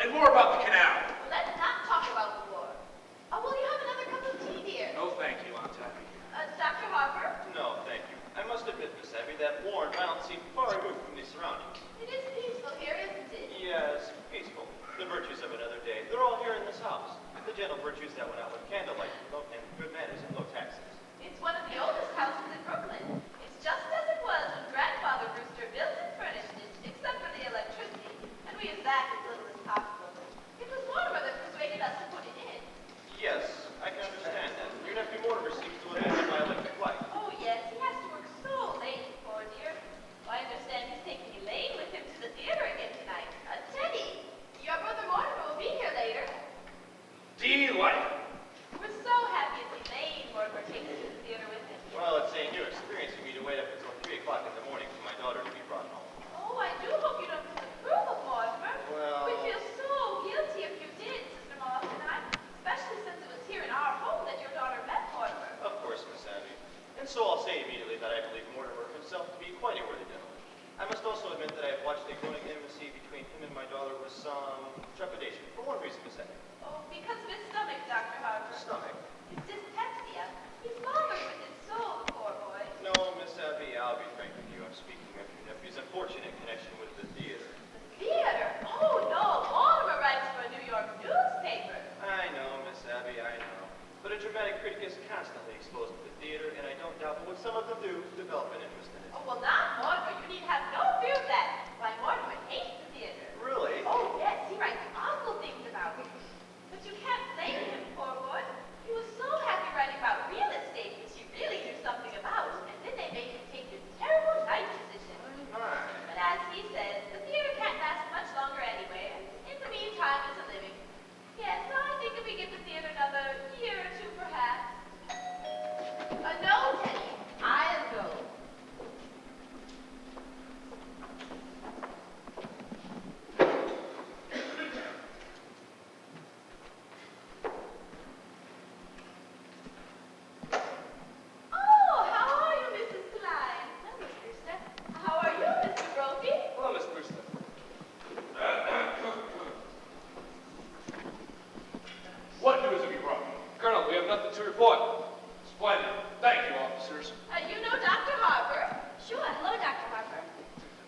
And more about the canal. Let's not talk about the war. Oh, will you have another cup of tea, dear? No, thank you, Aunt Tabby. Dr. Harper? No, thank you. I must admit, Miss Abby, that worn mound seemed far removed from these surroundings. It is peaceful here, isn't it? Yes, peaceful. The virtues of another day. They're all here in this house. The gentle virtues that went out with candlelight and good manners and low taxes. It's one of the oldest houses in Brooklyn. It's just as it was when Grandfather Brewster built and furnished it, except for the electricity, and we use that as little as possible. It was Mortimer that persuaded us to put it in. Yes, I can understand that. Your nephew Mortimer seems to have been my electric light. Oh, yes, he has to work so late, poor dear. I understand he's taking Elaine with him to the theater again tonight. Teddy, your brother Mortimer will be here later. Delight. We're so happy to see Elaine Mortimer take us to the theater with him. Well, it's a new experience for me to wait up until 3 o'clock in the morning for my daughter to be brought home. Oh, I do hope you don't disapprove of Mortimer. Well... We feel so guilty if you did, Sister Moss and I, especially since it was here in our home that your daughter met Mortimer. Of course, Miss Abby. And so I'll say immediately that I believe Mortimer himself to be quite a worthy gentleman. I must also admit that I have watched a growing intimacy between him and my daughter with some trepidation. For one reason, Miss Abby. Oh, because of his stomach, Dr. Harper. Stomach? It's dyspepsia. He's bothered with it so, poor boy. No, Miss Abby, I'll be frank with you. I'm speaking of your nephew's unfortunate connection with the theater. The theater? Oh, no. Mortimer writes for a New York newspaper. I know, Miss Abby, I know. But a dramatic critic is constantly exposed to the theater, and I don't doubt that what some of them do develop an interest in it. Oh, well, not Mortimer. You need have no fear of that. Why, Mortimer hates the theater. Really? Oh, yes. He writes awful things about it. But you can't blame him, poor boy. He was so happy writing about real estate, which he really knew something about. And then they made him take this terrible night position. My. But as he says, the theater can't last much longer anyway. And in the meantime, it's a living. Yes, so I think if we give the theater another year or two, perhaps. No, Teddy. I'll go. Oh, how are you, Mrs. Klein? Hello, Miss Brewster. How are you, Mr. Brophy? Hello, Miss Brewster. What news have you brought me? Colonel, we have nothing to report. Splendid. Thank you, officers. You know Dr. Harper? Sure. Hello, Dr. Harper.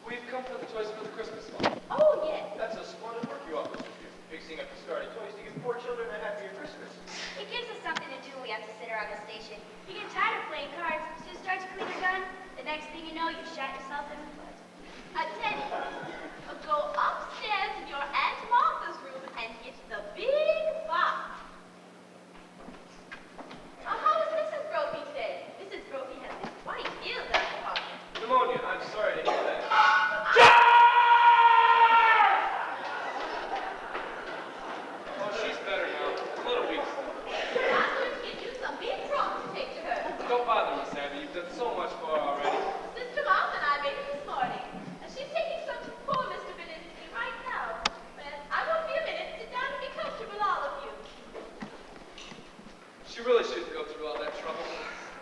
We've come for the toys for the Christmas fund. Oh, yes. That's a splendid work you officers do. Fixing up discarded toys to give poor children a happier Christmas. It gives us something to do when we have to sit around the station. You get tired of playing cards, so you start to clean your gun. The next thing you know, you shot yourself in the foot. Teddy, go upstairs in your Aunt Martha's room and get the big box. How is Mrs. Brophy today? Mrs. Brophy has been quite ill, Dr. Harper. Pneumonia. I'm sorry to hear that. Oh, she's better now. A little weak. I'm going to get you some beef rum to take to her. Don't bother, Miss Abby. You've done so much for her already. Sister Mom and I made it this morning. She's taking some to poor Mr. Beninsky right now. But I won't be a minute. Sit down and be comfortable, all of you. She really shouldn't go through all that trouble.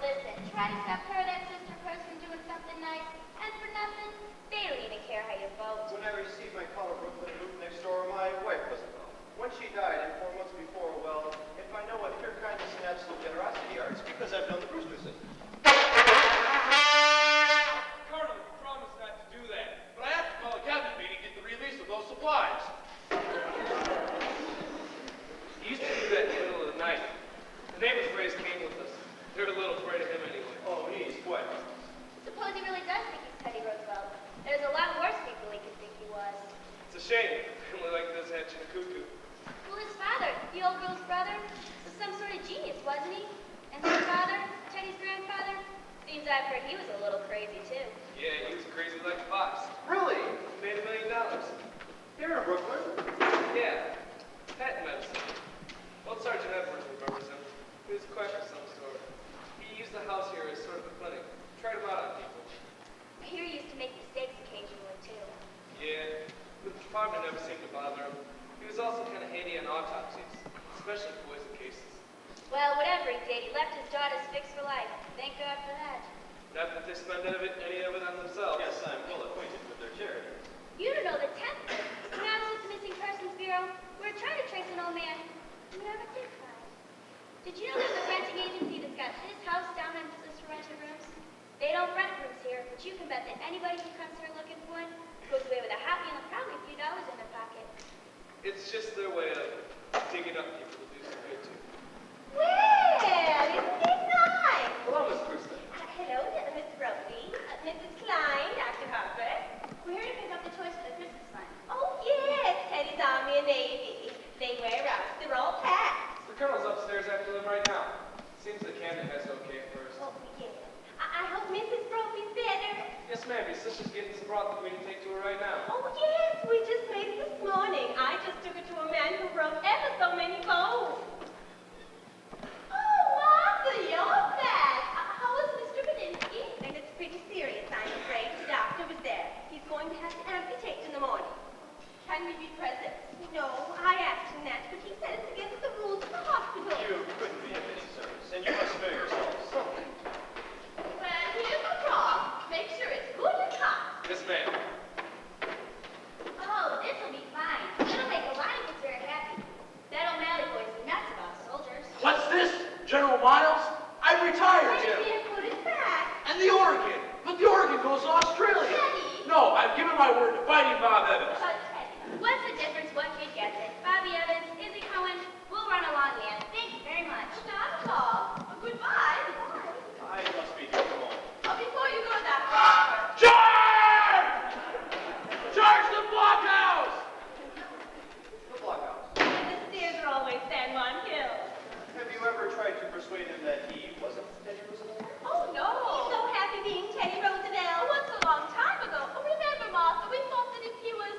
Listen, try to stop her, that sister person, doing something nice. And for nothing, they don't even care how you vote. When I received my call to Brooklyn and moved next door, my wife wasn't well. When she died, and 4 months before, well, if I know what pure kindness and absolute generosity are, it's because I've known the Brewster sisters. Colonel, you promised not to do that. But I have to call a cabinet meeting to get the release of those supplies. He used to do that in the middle of the night. The neighbors raised Cain with us. They're a little afraid of him anyway. Oh, he's what? Suppose he really does think he's Teddy Roosevelt. There's a lot worse people he could think he was. It's a shame. A family like this hatching a cuckoo. Well, his father, the old girl's brother, was some sort of genius, wasn't he? And his father, Teddy's grandfather, seems I've heard he was a little crazy, too. Yeah, he was crazy like a fox. Really? Made $1 million. Here in Brooklyn? Yeah. Patent medicine. Old Sergeant Edwards remembers him. He was a quack of some sort. He used the house here as sort of a clinic. Tried him out on people. I hear he used to make mistakes occasionally, too. Yeah, the department never seemed to bother him. He was also kind of handy on autopsies, especially poison cases. Well, whatever he did, he left his daughters fixed for life. Thank God for that. Not that they spend any of it on themselves. Yes, I'm well acquainted with their charity. You don't know the 10th. When I was with the Missing Persons Bureau, just their way of digging up people to do some good to. Well, isn't it nice? Hello, Miss Brewster. Hello, Miss Brody, Mrs. Klein, Dr. Harper. We're here to pick up the toys for the Christmas fund. Oh, yes, Teddy's Army and Navy. They wear out. They're all packed. The Colonel's upstairs after them right now. Seems the candidate has okay at first. Oh, yes. I hope Mrs. Brophy's better. Yes, ma'am. Your sister's getting some broth that we can take to her right now. Oh, yes, we just made it this morning. I just took it to a man who broke ever so many bones. Oh, Martha, you're back. How is Mr. Bedinsky? And it's pretty serious, I'm afraid. The doctor was there. He's going to have to amputate in the morning. Can we be present? No, I asked him that, but he said it's against the rules of the hospital. You couldn't be of any service, and you must spare yourselves something. Well, here's the broth. Make sure it's good and hot. Yes, ma'am. Oh, this'll be fine. It'll make a lot of us very happy. That O'Malley boy's nuts about soldiers. What's this? General Miles? I'm retired, Wait, Jim. dear, put it back. And the Oregon. But the Oregon goes to Australia. Teddy. No, I've given my word to Fighting Bob Evans. But Teddy. What's the difference? One kid gets it. Bobby Evans, Izzy Cohen, we'll run along, man. Thank you very much. Not at all. Goodbye. I must be here for a moment. Before you go, Dr. Harper. Charge! Charge the blockhouse! The blockhouse. The stairs are always San Juan Hill. Have you ever tried to persuade him that he wasn't Teddy Roosevelt? Oh, no. He's so happy being Teddy Roosevelt. Once a long time ago. Remember, Martha, we thought that if he was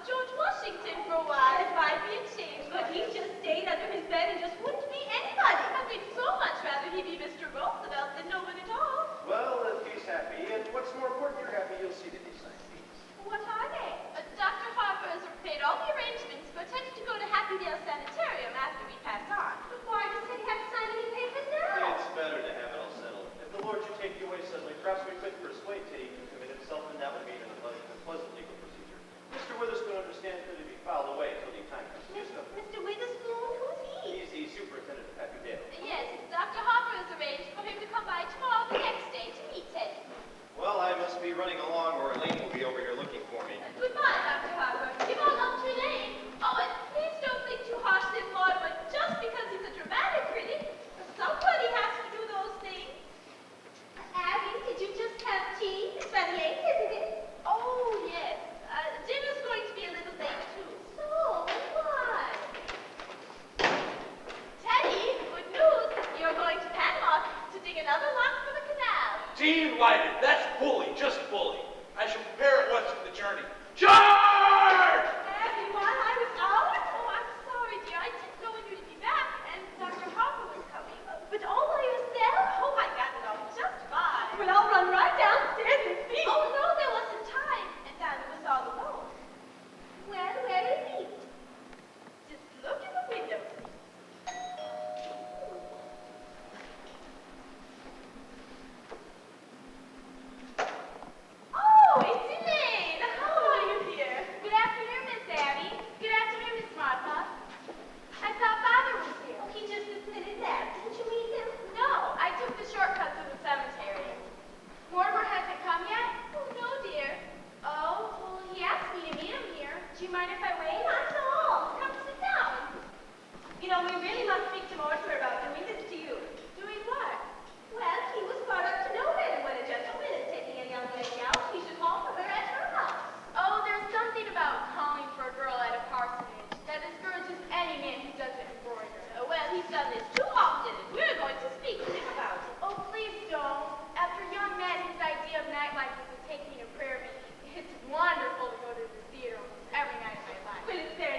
George Washington for a while, it might be a change. But he just stayed under his bed and just wouldn't be anybody. I'd so much rather he be Mr. Roosevelt than no one at all. Well, if he's happy, and what's more important, you're happy, you'll see that he signs these. What are they? Dr. Harper has made all the arrangements for Teddy to go to Happydale Sanitarium after we pass on. But why does Teddy have to sign any papers now? It's better to have it all settled. If the Lord should take you away suddenly, perhaps we could persuade Teddy to commit himself, and that would mean an unpleasant legal procedure. Mr. Witherspoon understands that he'd be filed away until the time comes to do so. Mr. Witherspoon, who's he? He's the superintendent of Happydale. Yes, Dr. Harper has arranged for him to come by tomorrow the next day to meet Teddy. Well, I must be running along, or Elaine will be over here looking for me. Goodbye, Dr. Harper. Give all up to Elaine. Oh, and please don't think too harshly of Lord, but just because he's a dramatic critic, somebody has to do those things. Abby, did you just have tea? It's rather late, isn't it? Oh, yes. Dinner's going to be a little late, too. So, what? Teddy, good news. You're going to Panama to dig another lock for the canal. Delighted. That's bully. Just bully. I shall prepare at once for the journey. Charge! Abby, while I was out? Oh, I'm sorry, dear. I didn't know when you'd be back, and Dr. Harper was coming. But all by yourself? Oh, I got it all just fine. Well, I'll run right downstairs and see. Oh, no, there wasn't time. And Donna was all alone. Well, where is he? Just look in the window. Oh, it's Elaine. How are you, dear? Good afternoon, Miss Abby. Good afternoon, Miss Martha. I thought Father was here. He just admitted that. Didn't you meet him? No, I took the shortcut to the cemetery. Mortimer hasn't come yet? Oh, no, dear. Oh, well, he asked me to meet him here. Do you mind if I wait? Not at all. Come sit down. You know, we really must speak to Mortimer about doing this to you. Doing what? Well, he was brought up to know better when a gentleman is taking a young lady out. He should call for her at her house. Oh, there's something about calling for a girl at a parsonage that discourages any man who doesn't embroider. Well, he's done this too often, and we're going to speak to him about it. Oh, please don't. After young men, his idea of nightlife is taking a prayer meeting. It's wonderful to go to the theater almost every night of my life. Well, it's very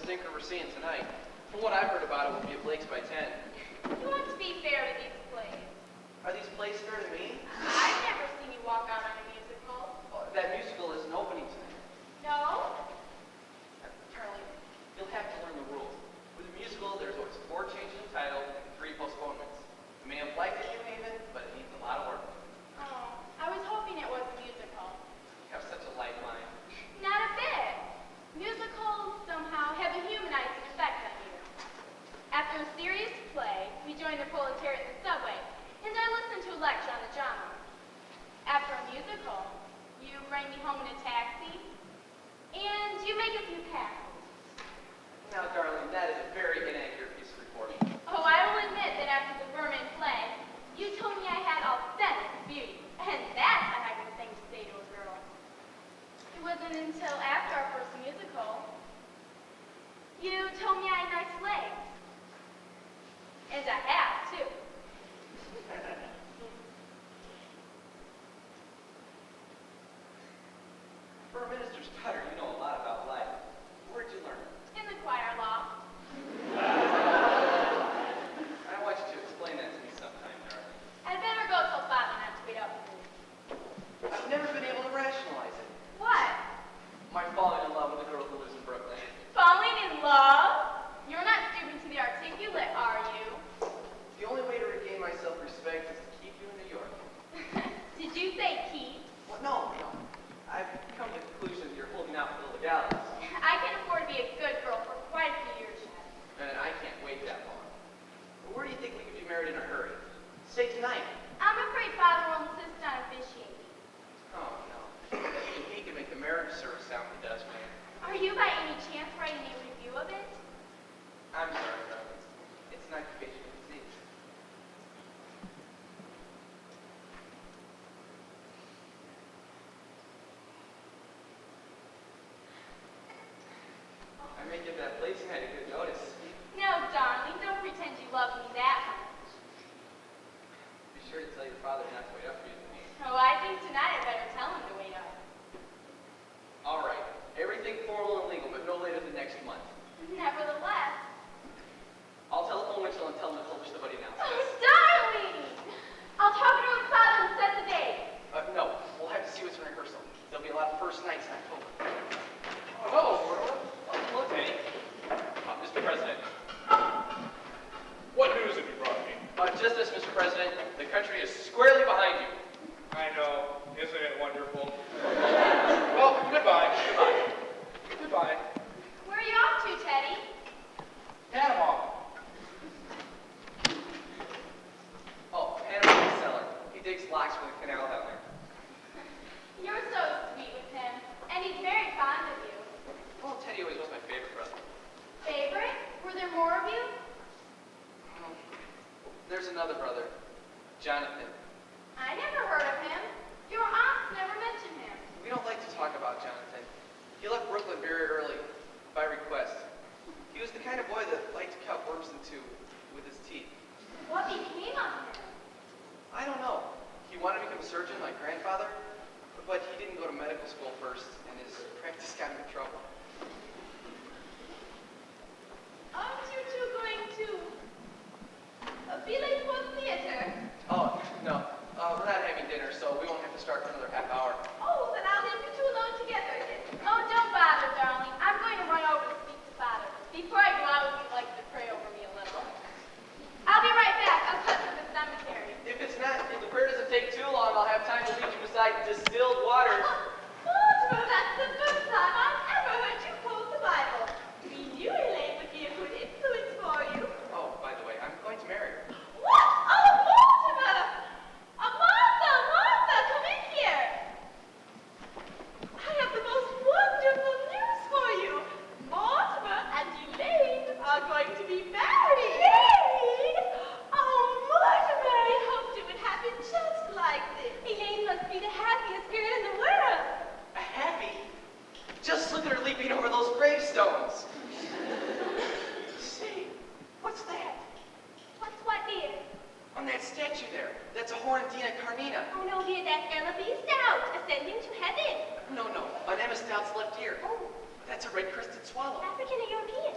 stinker we're seeing tonight. From what I've heard about it, we'll be at Blake's by 10. You want to be fair to these plays. Are these plays fair to me? I've never seen you walk out on a musical. Oh, that musical isn't opening tonight. No? Charlie, you'll have to learn the rules. With a musical, there's always 4 changes in title and 3 postponements. You may have liked it, New Haven, but it needs a lot of work. Oh, I was hoping it was a musical. You have such a light mind. Not a bit. Musicals somehow have a humanizing effect on you. After a serious play, we join the proletariat in the subway, and I listen to a lecture on the genre. After a musical, you bring me home in a taxi, and you make a few passes. Now, darling, that is a very inaccurate piece of reporting. Oh, I will admit that after the Berman play, you told me I had authentic beauty, and that's a heck of a thing to say to a girl. It wasn't until after our first musical, you told me I had nice legs. And I have, too. For a minister's daughter, you know a lot about life. Where'd you learn? In the choir loft. I want you to explain that to me sometime, darling. I'd better go tell Father not to wait up for me. I've never been able to rationalize it. What? My falling in love with a girl who lives in Brooklyn. Falling in love? You're not stooping to the articulate, are you? The only way to regain my self-respect is to keep you in New York. Did you say keep? Well, no. I've come to the conclusion that you're holding out for the legalities. I can afford to be a good girl for quite a few years yet. And I can't wait that long. But where do you think we could be married in a hurry? Say tonight. I'm afraid Father will insist on officiating. Oh, no. He can make the marriage service sound he does, man. Are you by any chance writing a review of it? I'm sorry, darling. It's an occupational disease. I may give that place tonight a good notice. No, darling, don't pretend you love me that much. Be sure to tell your father not to wait up for you tonight. Oh, I think tonight I'd better tell him to wait up. All right. Everything formal and legal, but no later than next month. Nevertheless. I'll telephone Winchell and tell him to publish the buddy Oh, announcement. darling! I'll talk to his father and set the date. No, we'll have to see what's in rehearsal. There'll be a lot of first nights in October. Oh, hello, Teddy. Mr. President. What news have you brought me? Just this, Mr. President. The country is squarely behind you. I know. Isn't it wonderful? Well, goodbye. Goodbye. Goodbye. Where are you off to, Teddy? Panama. Oh, Panama's cellar. He digs locks for the canal down there. You're so sweet with him, and he's very fond of you. Well, Teddy always was my favorite brother. Favorite? Were there more of you? There's another brother, Jonathan. I never heard of him. Your aunts never mentioned him. We don't like to talk about Jonathan. He left Brooklyn very early, by request. He was the kind of boy that liked to cut worms in two with his teeth. What became of him? I don't know. He wanted to become a surgeon like grandfather, but he didn't go to medical school first, and his practice got him in trouble. Aren't you two going to be late for the theater? Oh, no. We're not having dinner, so we won't have to start for another half hour. Oh, then I'll leave you two alone together again. Oh, don't bother, darling. I'm going to run over to speak to Father. Before I go out, would you like to pray over me a little? I'll be right back. I'll cut to the cemetery. If the prayer doesn't take too long, I'll have time to lead you beside distilled water. Mortimer, that's the first time I've ever heard you quote the Bible. We knew Elaine would be a good influence for you. Oh, by the way, I'm going to marry her. What? Oh, Mortimer! Martha, come in here. I have the most wonderful news for you. Mortimer and Elaine are going to be married. Married? Oh, Mortimer, I hoped it would happen just like this. Elaine must be the happiest girl in the world. Happy? Just look at her leaping over those gravestones. Say, what's that? What's what, dear? On that statue there. That's a Hornadina carnina. Oh, no, dear, that's Ella B. Stout, ascending to heaven. No, on Emma Stout's left ear. Oh, That's a red-crested swallow. African or European?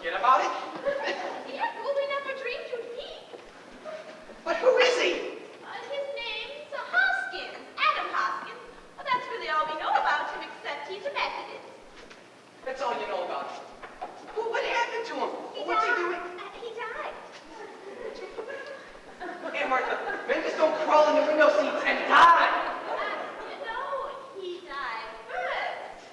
forget about it? Yes, well, we never dreamed you'd peek. But who is he? His name's Hoskins, Adam Hoskins. Well, that's really all we know about him, except he's a Methodist. That's all you know about him. What happened to him? What's he doing? He died. Hey, Martha, men just don't crawl into window seats and die. He died first.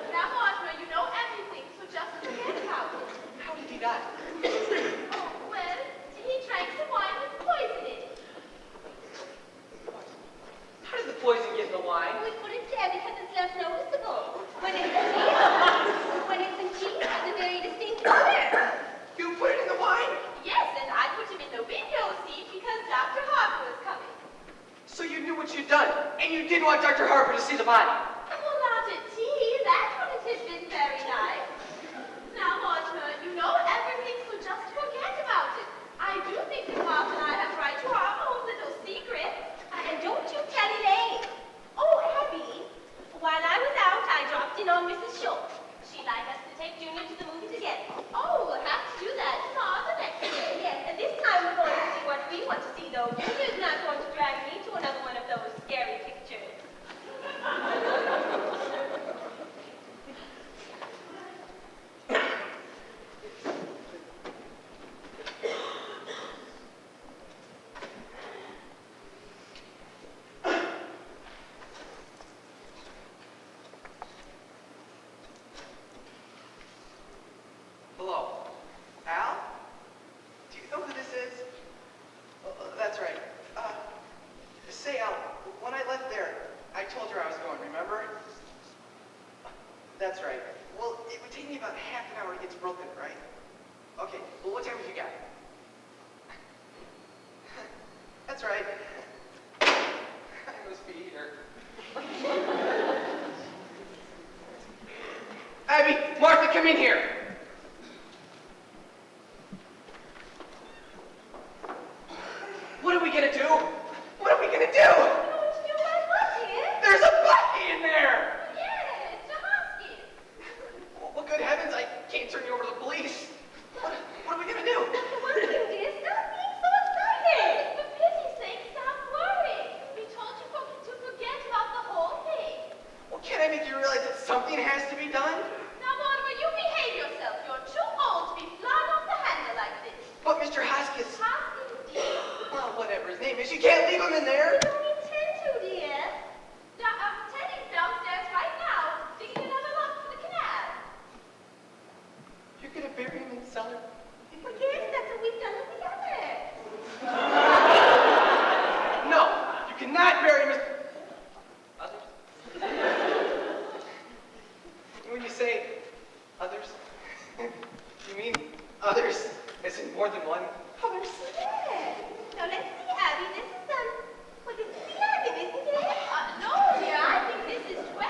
Now, Mortimer, you know everything, so just forget about it. How did he die? Oh, well, he drank some wine with poison in it. How does the poison get in the wine? We put it there because it's less noticeable. When it's in cheese, it has a very distinct odor. You put it in the wine? Yes, and I put him in the window seat because Dr. Harper was coming. So you knew what you'd done, and you didn't want Dr. Harper to see the body. Well, not at tea. That wouldn't have been very nice. Now, Mortimer, you know everything, so just forget about it. I do think that Bob and I have right to our own little secret. And don't you tell Elaine. Oh, Abby, while I was out, I dropped in on Mrs. Schultz. She'd like us to take Junior to the movie together. Oh, we'll have to do that tomorrow the next day. Yes, and this time we're going to see what we want to see, though. Junior's not going to drag me to another one of those scary pictures. Hello. Al? Do you know who this is? That's right. Say, Al, when I left there, I told her I was going, remember? That's right. Well, it would take me about half an hour to get to Brooklyn, right? Okay, well, what time have you got? That's right. I must be here. Abby, Martha, come in here. What are we gonna do? What are we gonna do? You guys what, dear? There's a body in there! Yeah, it's a Hoskins. Well, good heavens, I can't turn you over to the police. What are we gonna do? What do you, dear? Stop being so excited. For pity's sake, stop worrying. We told you to forget about the whole thing. Well, can't I make you realize that something has to be done? Now, Mortimer, you behave yourself. You're too old to be flying off the handle like this. But Mr. Hoskins, Hoskins, dear. well, whatever his name is, you can't leave him in there. We don't intend to, dear. Teddy's downstairs right now, digging another lot for the canal. You're gonna bury him in the cellar? Well, yes, that's what we've done with the others. No, you cannot bury Mr. Others? When you say others, you mean others as in more than one? Others? Yes. Now, let's see, Abby. This is, well, this is the Abby, isn't it? No, dear, I think this is 12.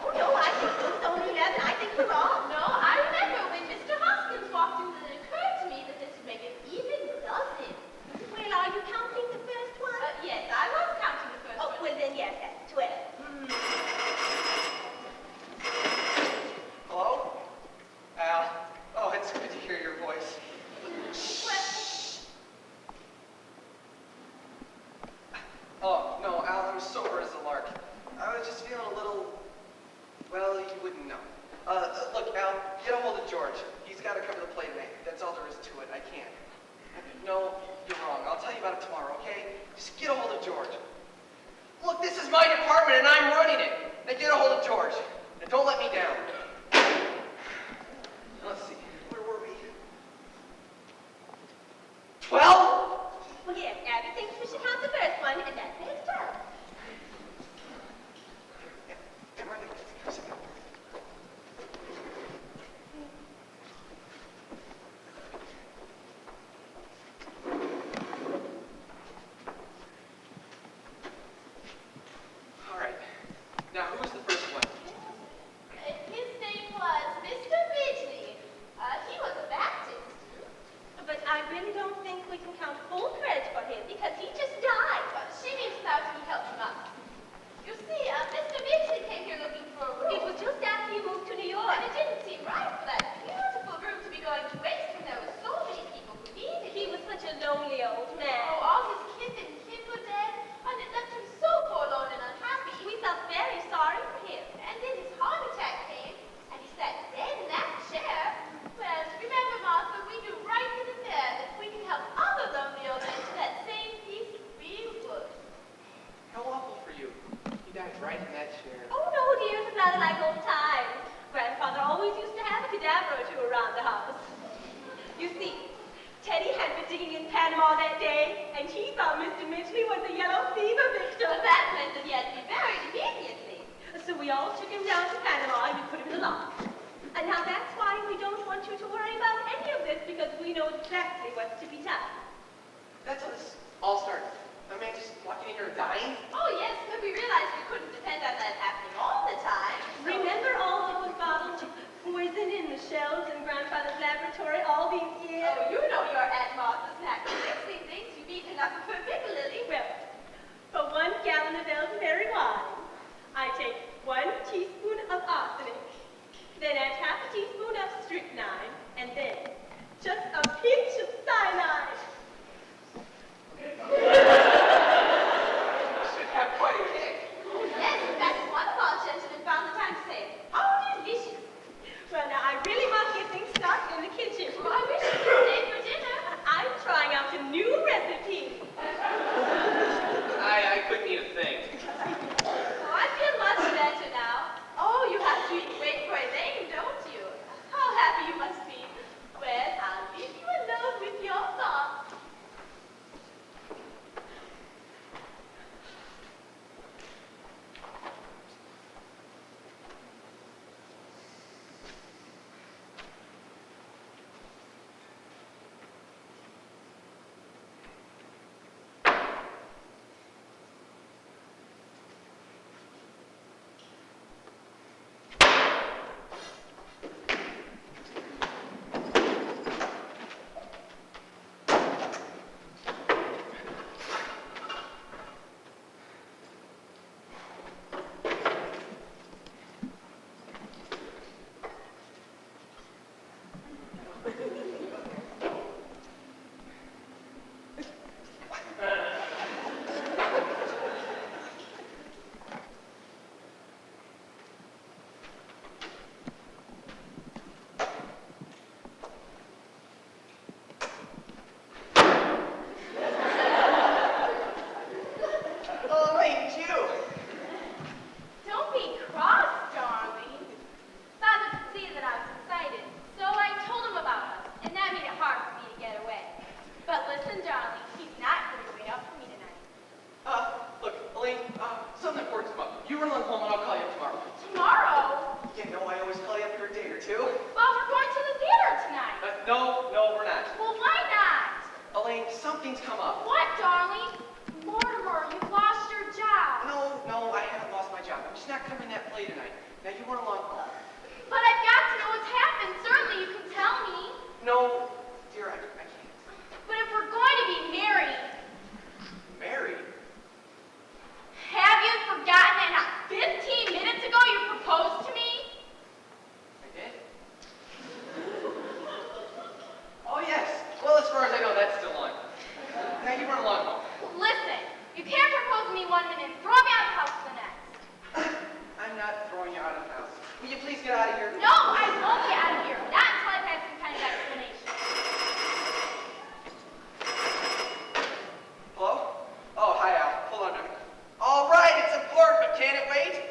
Oh, no, I think this is only 11. I think we're wrong. No, I remember when Mr. Hoskins walked in, it occurred to me that this would make an even dozen. Well, are you counting the first one? Yes, I was counting the first Oh, one. well, then, yes, that's 12. Hello? Al? Oh, it's good to hear your voice. Oh, no, Al, I'm sober as a lark. I was just feeling a little, well, you wouldn't know. Look, Al, get a hold of George. He's got to cover the play tonight. That's all there is to it. I can't. No, you're wrong. I'll tell you about it tomorrow, okay? Just get a hold of George. Look, this is my department and I'm running it. Now get a hold of George. And don't let me down. Let's see, where were we? 12? Well, yes, Abby thinks we should count the first one, and that makes 12. Yeah, Martha, give us a second. All right. Now, who was the first one? Labrador to around the house. You see, Teddy had been digging in Panama that day, and he thought Mr. Mitchley was a yellow fever victim. That meant that he had to be buried immediately. So we all took him down to Panama and we put him in the loft. And now that's why we don't want you to worry about any of this, because we know exactly what's to be done. That's how this all started. A man just walking in here dying? Oh, yes, but we realized we couldn't depend on that happening all the time. Remember all those bottles of poison in the shelves in Grandfather's laboratory all these years? Oh, you know your Aunt Martha's knack for mixing things. You've eaten enough of her pickle, Lily. Well, for 1 gallon of elderberry wine, I take 1 teaspoon of arsenic, then add half a teaspoon of strychnine, and then just a pinch of cyanide. Should have quite a kick. Oh, yes, that's one of our gentlemen found the time to say, how delicious. Well, now, I really must get things started in the kitchen. Well, I wish you could stay for dinner. I'm trying out a new recipe. I couldn't eat a thing. Oh, I feel much better now. Oh, you have to eat great for Elaine, don't you? How happy you must be. Well, I'll leave you alone with your thoughts. Don't be cross, darling. Father could see that I was excited, so I told him about us, and that made it hard for me to get away. But listen, darling, he's not going to wait up for me tonight. Look, Elaine, something important's come up. You run along home and I'll call you up tomorrow. Tomorrow? You know I always call you up for a date or two. Well, we're going to the theater tonight. No, we're not. Well, why not? Elaine, something's come up. What, darling? Mortimer, you've lost your job. No, I haven't lost my job. I'm just not covering that play tonight. Now you run along home. But I've got to know what's happened. Certainly you can tell me. No, dear, I can't. But if we're going to be married, Married? have you forgotten that not 15 minutes ago you proposed to me? I did? Oh, yes. Well, as far as I know, that's still on. Now you run along home. Listen, you can't propose to me 1 minute and throw me out of the house the next. I'm not throwing you out of the house. Will you please get out of here? No, I won't get out of here. Not until I've had some kind of explanation. Hello? Oh, hi, Al. Hold on a minute. All right, it's important, but can it wait?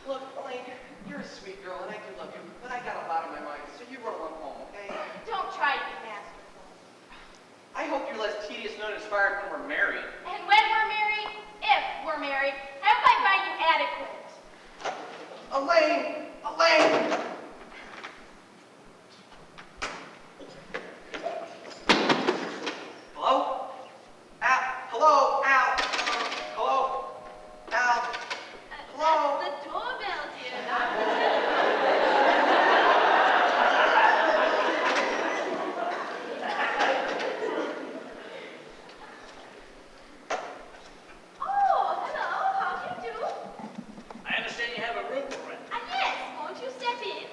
Look, Elaine, you're a sweet girl, and I do love you, but I got a lot on my mind, so you run along home, okay? Don't try to be masterful. I hope you're less tedious and uninspired when we're married. And when we're married, if we're married, how if I find you adequate? Elaine! Elaine! Hello? Al? Hello? Al? Hello? Al? Hello? That's the doorbell, dear. Not the Oh, hello. How do you do? I understand you have a room for rent. Yes, won't you step in?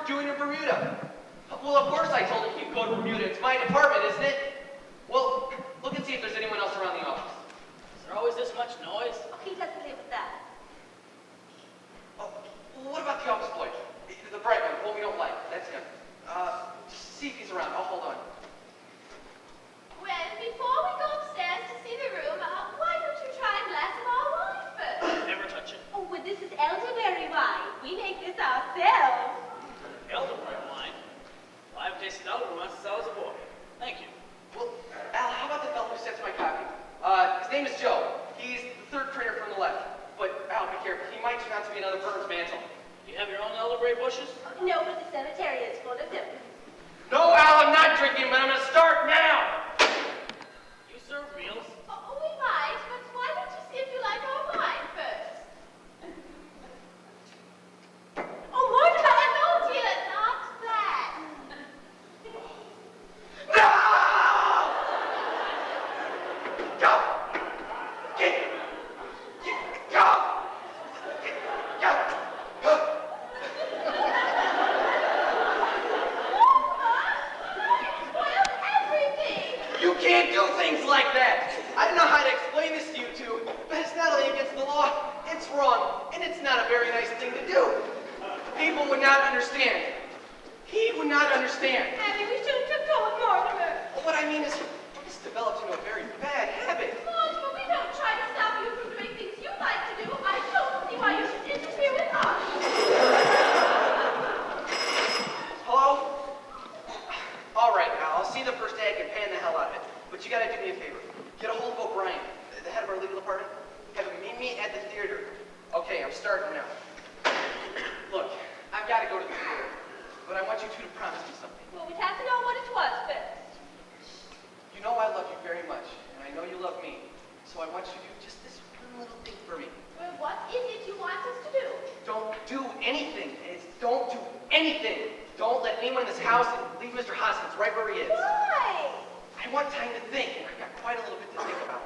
doing in Bermuda? Well, of course I told him he'd go to Bermuda. It's my department, isn't it? Well, look and see if there's anyone else around the office. Is there always this much noise? Oh, he doesn't live with that. Oh, well, what about the office boy? The bright one, the one we don't like. That's him. Just see if he's around. I'll hold on. Well, before we go upstairs to see the room, why don't you try a glass of our wine first? Never touch it. Oh, well, this is elderberry wine. We make this ourselves. Elderberry wine. Well, I haven't tasted elderberry wine since I was a boy. Thank you. Well, Al, how about the fellow who sets my copy? His name is Joe. He's the third printer from the left. But, Al, be careful. He might turn out to be another Burns Mantle. Do you have your own elderberry bushes? No, but the cemetery is full of them. No, Al, I'm not drinking, but I'm going to start now. You serve meals? Oh, we might, but why don't you see if you like our wine first? Oh, Mortimer, no, dear, not that. No! Go! Get! Go! Go! Go! Spoiled everything. You can't do things like that! I don't know how to explain this to you two, but it's not only against the law, it's wrong, and it's not a very nice thing to do. People would not understand. He would not understand. Abby, we shouldn't have told Mortimer. What I mean is, this developed into a very bad habit. Mortimer, we don't try to stop you from doing things you like to do. I don't see why you should interfere with us. Hello? All right, now, I'll see the first egg and pan the hell out of it. But you gotta do me a favor. Get a hold of O'Brien, the head of our legal department. Have him meet me at the theater. Okay, I'm starting now. Look, I've got to go to the theater, but I want you two to promise me something. Well, we'd have to know what it was first. You know I love you very much, and I know you love me. So I want you to do just this one little thing for me. Well, what is it you want us to do? Don't do anything. Don't do anything. Don't let anyone in this house leave Mr. Hoskins right where he is. Why? I want time to think, and I've got quite a little bit to think about.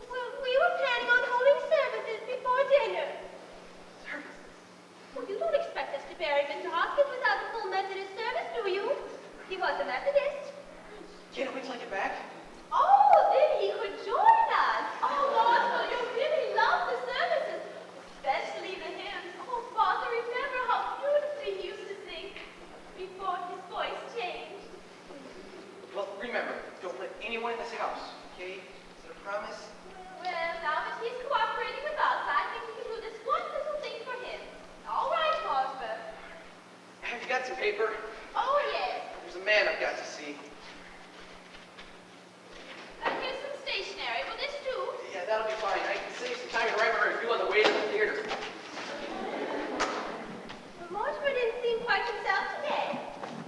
Well, we were planning on holding services before dinner. Service. Well, you don't expect us to bury Mr. Hoskins without a full Methodist service, do you? He was a Methodist. Can't wait till I get back. Oh, then he could join us. Oh, Martha, you really love the services, especially the hymns. Oh, Father, remember how beautifully he used to sing before his voice changed. Well, remember, don't let anyone in this house, okay? Is it a promise? Well, now that he's cooperating with us, I think we can do this one little thing for him. All right, Martha. Have you got some paper? Oh, yes. There's a man I've got to see. And here's some stationery. Will this do? Yeah, that'll be fine. I can save some time to write my review on the way to the theater. Well, Mortimer didn't seem quite himself today.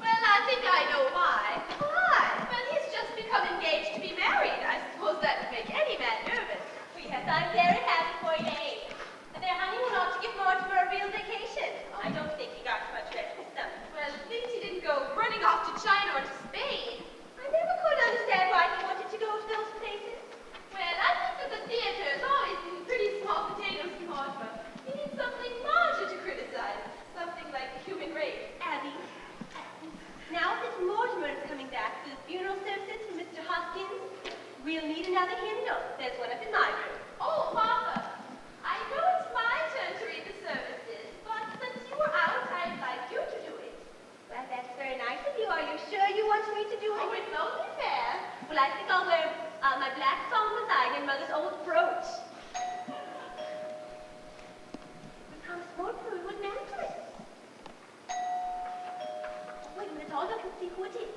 Well, I think I know why. Why? Well, he's just become engaged to be married. I suppose that would make any man nervous. Yes, I'm very happy for you, Abe. And their honeymoon ought to give Mortimer a real vacation. I don't think he got much rest this summer. Well, at least he didn't go running off to China or to Spain. I never could understand why he wanted to go to those places. Well, I think that the theater has always been pretty small potatoes to Mortimer. He needs something larger to criticize. Something like the human race. Abby, now that Mortimer is coming back for the funeral services for Mr. Hoskins, we'll need another hymnal. There's one up in my room. Oh, Martha, I know it's my turn to read the services, but since you were out, I'd like you to do it. Well, that's very nice of you. Are you sure you want me to do it? Oh, it's only fair. Well, I think I'll wear my black thong design and Mother's old brooch. We promised Mortimer we wouldn't answer it. Wait a minute, I'll look and see who it is.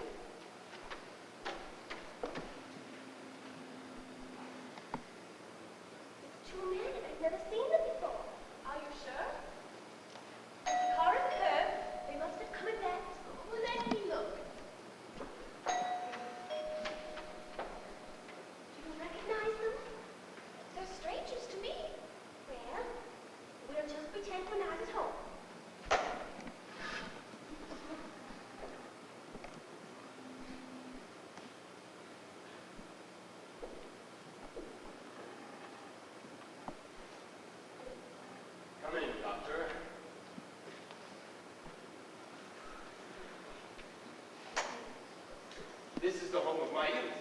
It's two men, and I've never seen them before. Are you sure? As the car is curved, they must have come in that. Well, let me look. Do you recognize them? They're strangers to me. Well, we'll just pretend we're not at home. Come in, Doctor. This is the home of my youth.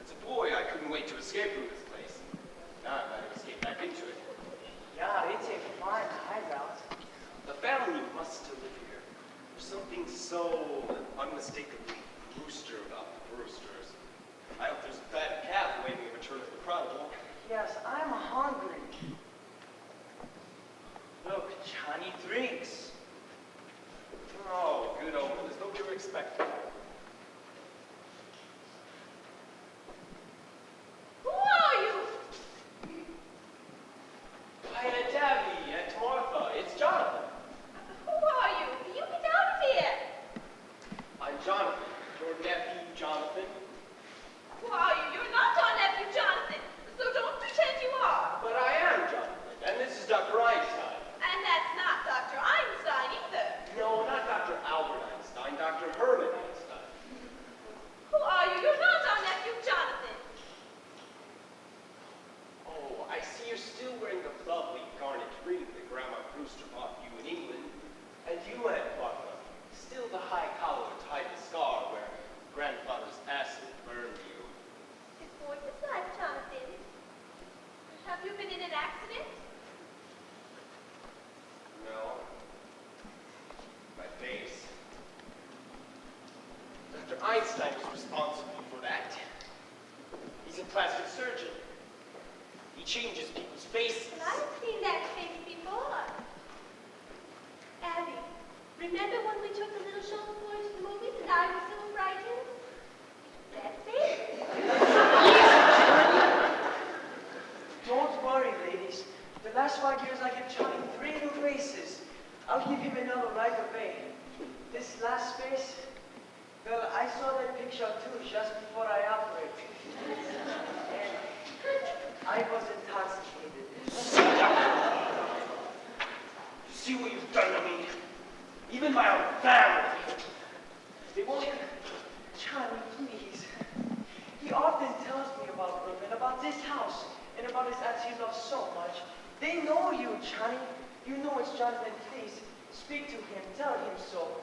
As a boy, I couldn't wait to escape from this place. Now I'm going to escape back into it. Yeah, it's a fine hideout. The family must still live here. There's something so unmistakably Brewster about the Brewsters. I hope there's a fat calf waiting in return of the prodigal. Yes, I'm hungry. Look, Johnny drinks. Oh, good omen. There's no you're expecting. Who are you? Hi, Aunt Tabby, Aunt Martha. It's Jonathan. Who are you? You get out of here. I'm Jonathan. Your nephew, Jonathan. Who are you? You're not our nephew, Jonathan. So don't pretend you are. But I am Jonathan. And this is Dr. Einstein. And that's not Dr. Einstein either. No, not Dr. Albert Einstein. Dr. Herman Einstein. Who are you? You're not our nephew, Jonathan. Oh, I see you're still wearing the lovely garnet ring that Grandma Brewster bought you in England. And you, Aunt Martha, still the high collar tied scar where grandfather's acid burned you. His voice is life, Jonathan. Have you been in an accident? No. My face. Dr. Einstein is responsible for that. He's a plastic surgeon. He changes people's faces. Well, I've seen that face before. Abby, remember when we took the little show boys to the movies and I was so frightened? That's it. Don't worry, ladies. The last 5 years I gave Johnny 3 new faces. I'll give him another right away. This last face, well, I saw that picture too just before I operated. And I was intoxicated. You see what you've done to me? Even my own family. They won't... Johnny, please. He often tells me about Brooklyn, about this house, and about his aunts he loves so much. They know you, Johnny. You know it's Jonathan. Please, speak to him. Tell him so.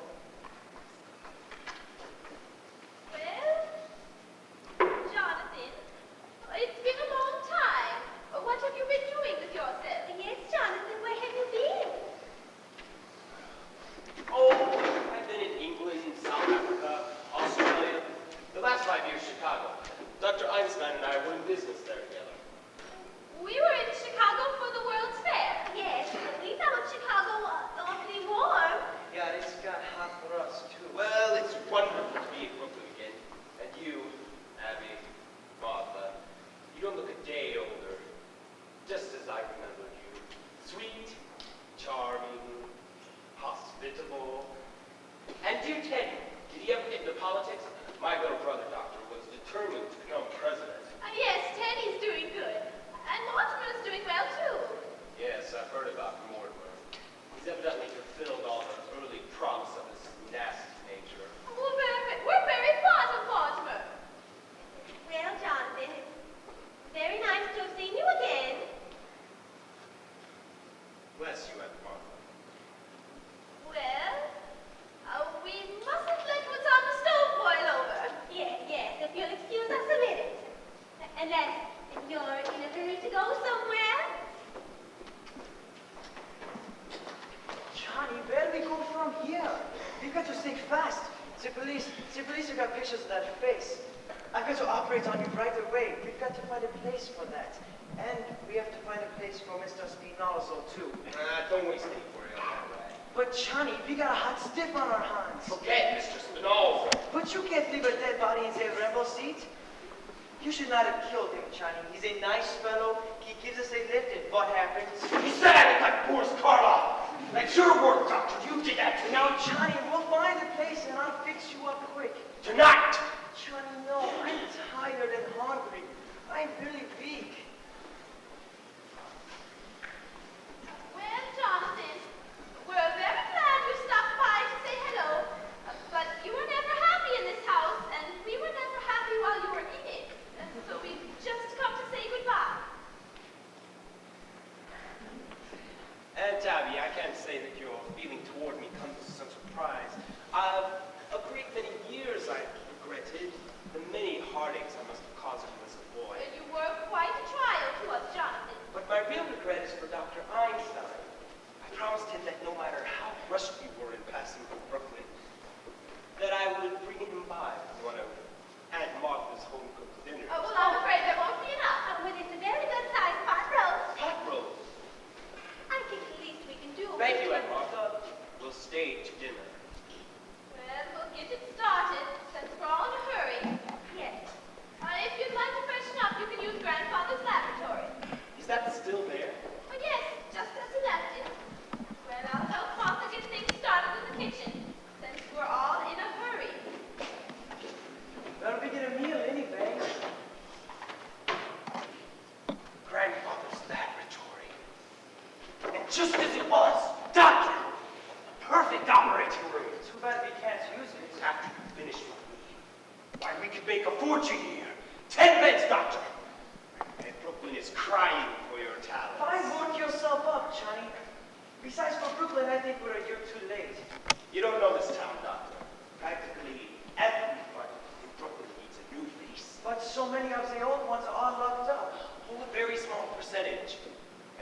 Well, Jonathan, it's been a long time. What have you been doing with yourself? Yes, Jonathan, where have you been? Oh, I've been in England, South Africa, Australia. The last 5 years, Chicago. Dr. Einstein and I were in business there together. We were in Chicago for the World's Fair. Yes, but we found Chicago awfully warm. Yeah, it's got hot for us too. Well, it's wonderful to be in Brooklyn again. And you, Abby, Martha, you don't look a day older. Just as I remembered you. Sweet, charming, hospitable. And dear Teddy, did he ever get into politics? My little brother, Doctor, was determined to become president. Yes, Teddy's doing good. And Mortimer's doing well, too. Yes, I've heard about Mortimer. He's evidently fulfilled all the early promise of his nasty nature. We're very fond of Mortimer. Well, Jonathan, it's very nice to have seen you again. Bless you, Aunt Martha. Well, we mustn't let what's on the stove boil over. Yes, if you'll excuse us a minute. Unless you're in a hurry to go somewhere. Johnny, where do we go from here? We've got to think fast. The police have got pictures of that face. I've got to operate on you right away. We've got to find a place for that. And we have to find a place for Mr. Spinozzo, too. Don't waste any worry on that way. But Johnny, we got a hot stiff on our hands. Forget Mr. Spinoza. But you can't leave a dead body in the ramble seat. You should not have killed him, Johnny. He's a nice fellow. He gives us a lift, and what happens? He said I look like Boris Karloff. That's your work, Doctor. You did that to me. Now, Johnny, we'll find a place, and I'll fix you up quick. Tonight. Johnny, no, I'm tired and hungry. I'm really weak. Well, Jonathan, we're very glad you stopped by to say hello. But you were never happy in this house, and we were never happy while you were in it. So we've just come to say goodbye. Aunt Tabby, I can't say that your feeling toward me comes as some surprise. A great many years I regretted the many heartaches I must have caused him as a boy. And you were quite a trial to us, Jonathan. But my real regret is for Dr. Einstein. I promised him that no matter how rushed we were in passing through Brooklyn, that I would bring him by one of Aunt Martha's home-cooked dinners. Oh, well, I'm afraid there won't be enough. But it's a very good size pot roast. Pot roast. I think the least we can do. Thank you, Aunt Martha. We'll stay to dinner. Well, we'll get it started, since we're all in a hurry. Yes. If you'd like to freshen up, you can use Grandfather's laboratory. Is that still there? Oh, yes, just as he left it. Well, I'll help Martha get things started in the kitchen, since we're all in a hurry. Better begin a meal anyway. Grandfather's laboratory. And just as it was, doctor! A perfect operating room. Too bad we can't use it. After you finish with me, why, we could make a fortune here. 10 beds, doctor. And Brooklyn is crying for your talents. Fine, work yourself up, Johnny. Besides, for Brooklyn, I think we're a year too late. You don't know this town, doctor. Practically everyone in Brooklyn needs a new lease. But so many of the old ones are locked up. Only a very small percentage.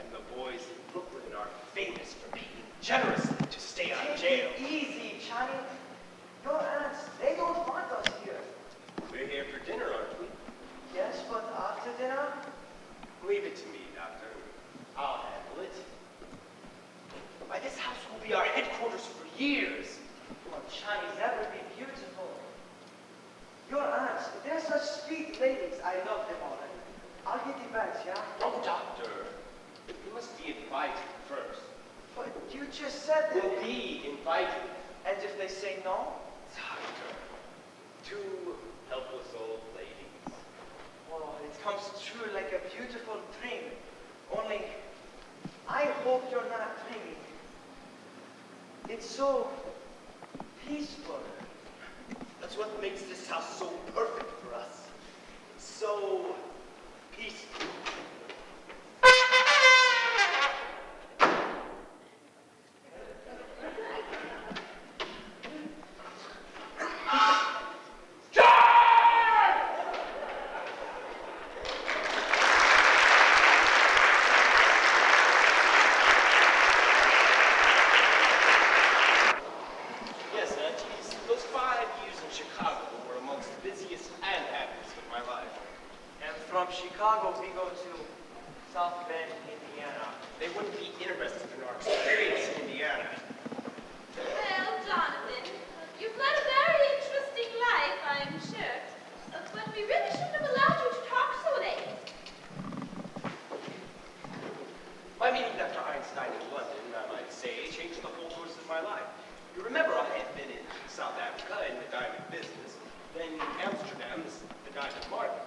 And the boys in Brooklyn are famous for paying generously to stay out of jail. Take it easy, Johnny. Your aunts, they don't want us here. We're here for dinner, aren't we? Yes, but after dinner? Leave it to me, doctor. I'll handle it. Why, this house will be our headquarters for years. Well, Johnny, that would be beautiful. Your aunts, they're such sweet ladies. I love them already. I'll get the bags, yeah? No, doctor. You must be invited first. But you just said that. We'll be invited. And if they say no? Doctor. Two helpless old ladies. Oh, it comes true like a beautiful dream. Only, I hope you're not dreaming. It's so peaceful. That's what makes this house so perfect for us. It's so peaceful. Yes, aunties, those 5 years in Chicago were amongst the busiest and happiest of my life. And from Chicago, we go to South Bend, Indiana. They wouldn't be interested in our experience in Indiana. Well, Jonathan, you've led a very interesting life, I'm sure. But we really shouldn't have allowed you to talk so late. My meeting Dr. Einstein in London, I might say, changed the whole course of my life. You remember I had been in South Africa in the diamond business, then Amsterdam, the diamond market.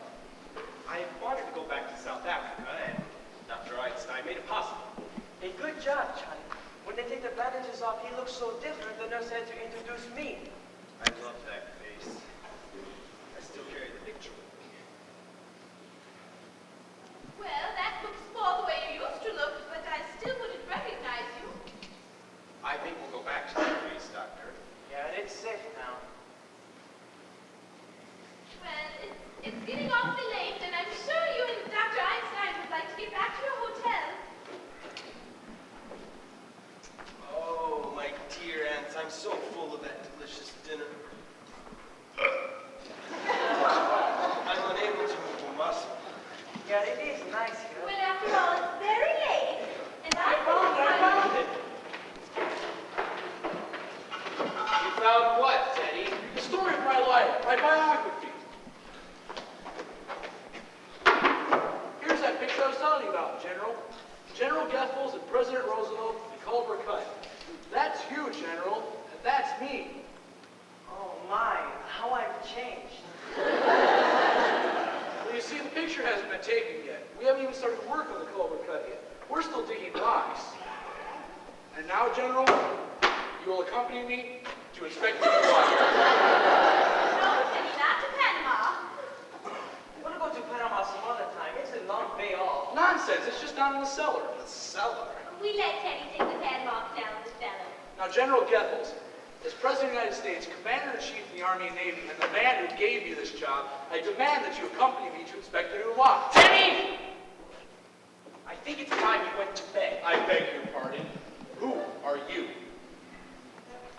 I wanted to go back to South Africa, and Dr. Einstein made it possible. A good job, Johnny. When they take the bandages off, he looks so different, the nurse had to introduce me. I love that face. I still carry the picture with me. Well, that looks more the way you used to look, but I still wouldn't recognize you. I think we'll go back to that face, Doctor. Yeah, it's safe now. Well, it's getting awfully late, and I'm sure you and Dr. Einstein would like to get back to your hotel. Oh, my dear aunts, I'm so full of that delicious dinner. I'm unable to move a muscle. Yeah, it is nice here. Well, after all, it's very late, and I Found it. You found what, Teddy? The story of my life, my biography. Here's that picture I was telling you about, General. General Goethals and President Roosevelt, the Culver Cut. That's you, General, and that's me. Oh my, how I've changed. Well, you see, the picture hasn't been taken yet. We haven't even started work on the Culver Cut yet. We're still digging rocks. And now, General, you will accompany me to inspect the water. No, Teddy, not to Panama. We're gonna go to Panama some other time. It's a long way off. Nonsense, it's just down in the cellar. The cellar. We let Teddy take the padlock down, this fellow. Now, General Goethals, As President of the United States, Commander-in-Chief of the Army and Navy, and the man who gave you this job, I demand that you accompany me to Inspector Uwa. Teddy! I think it's time you went to bed. I beg your pardon. Who are you?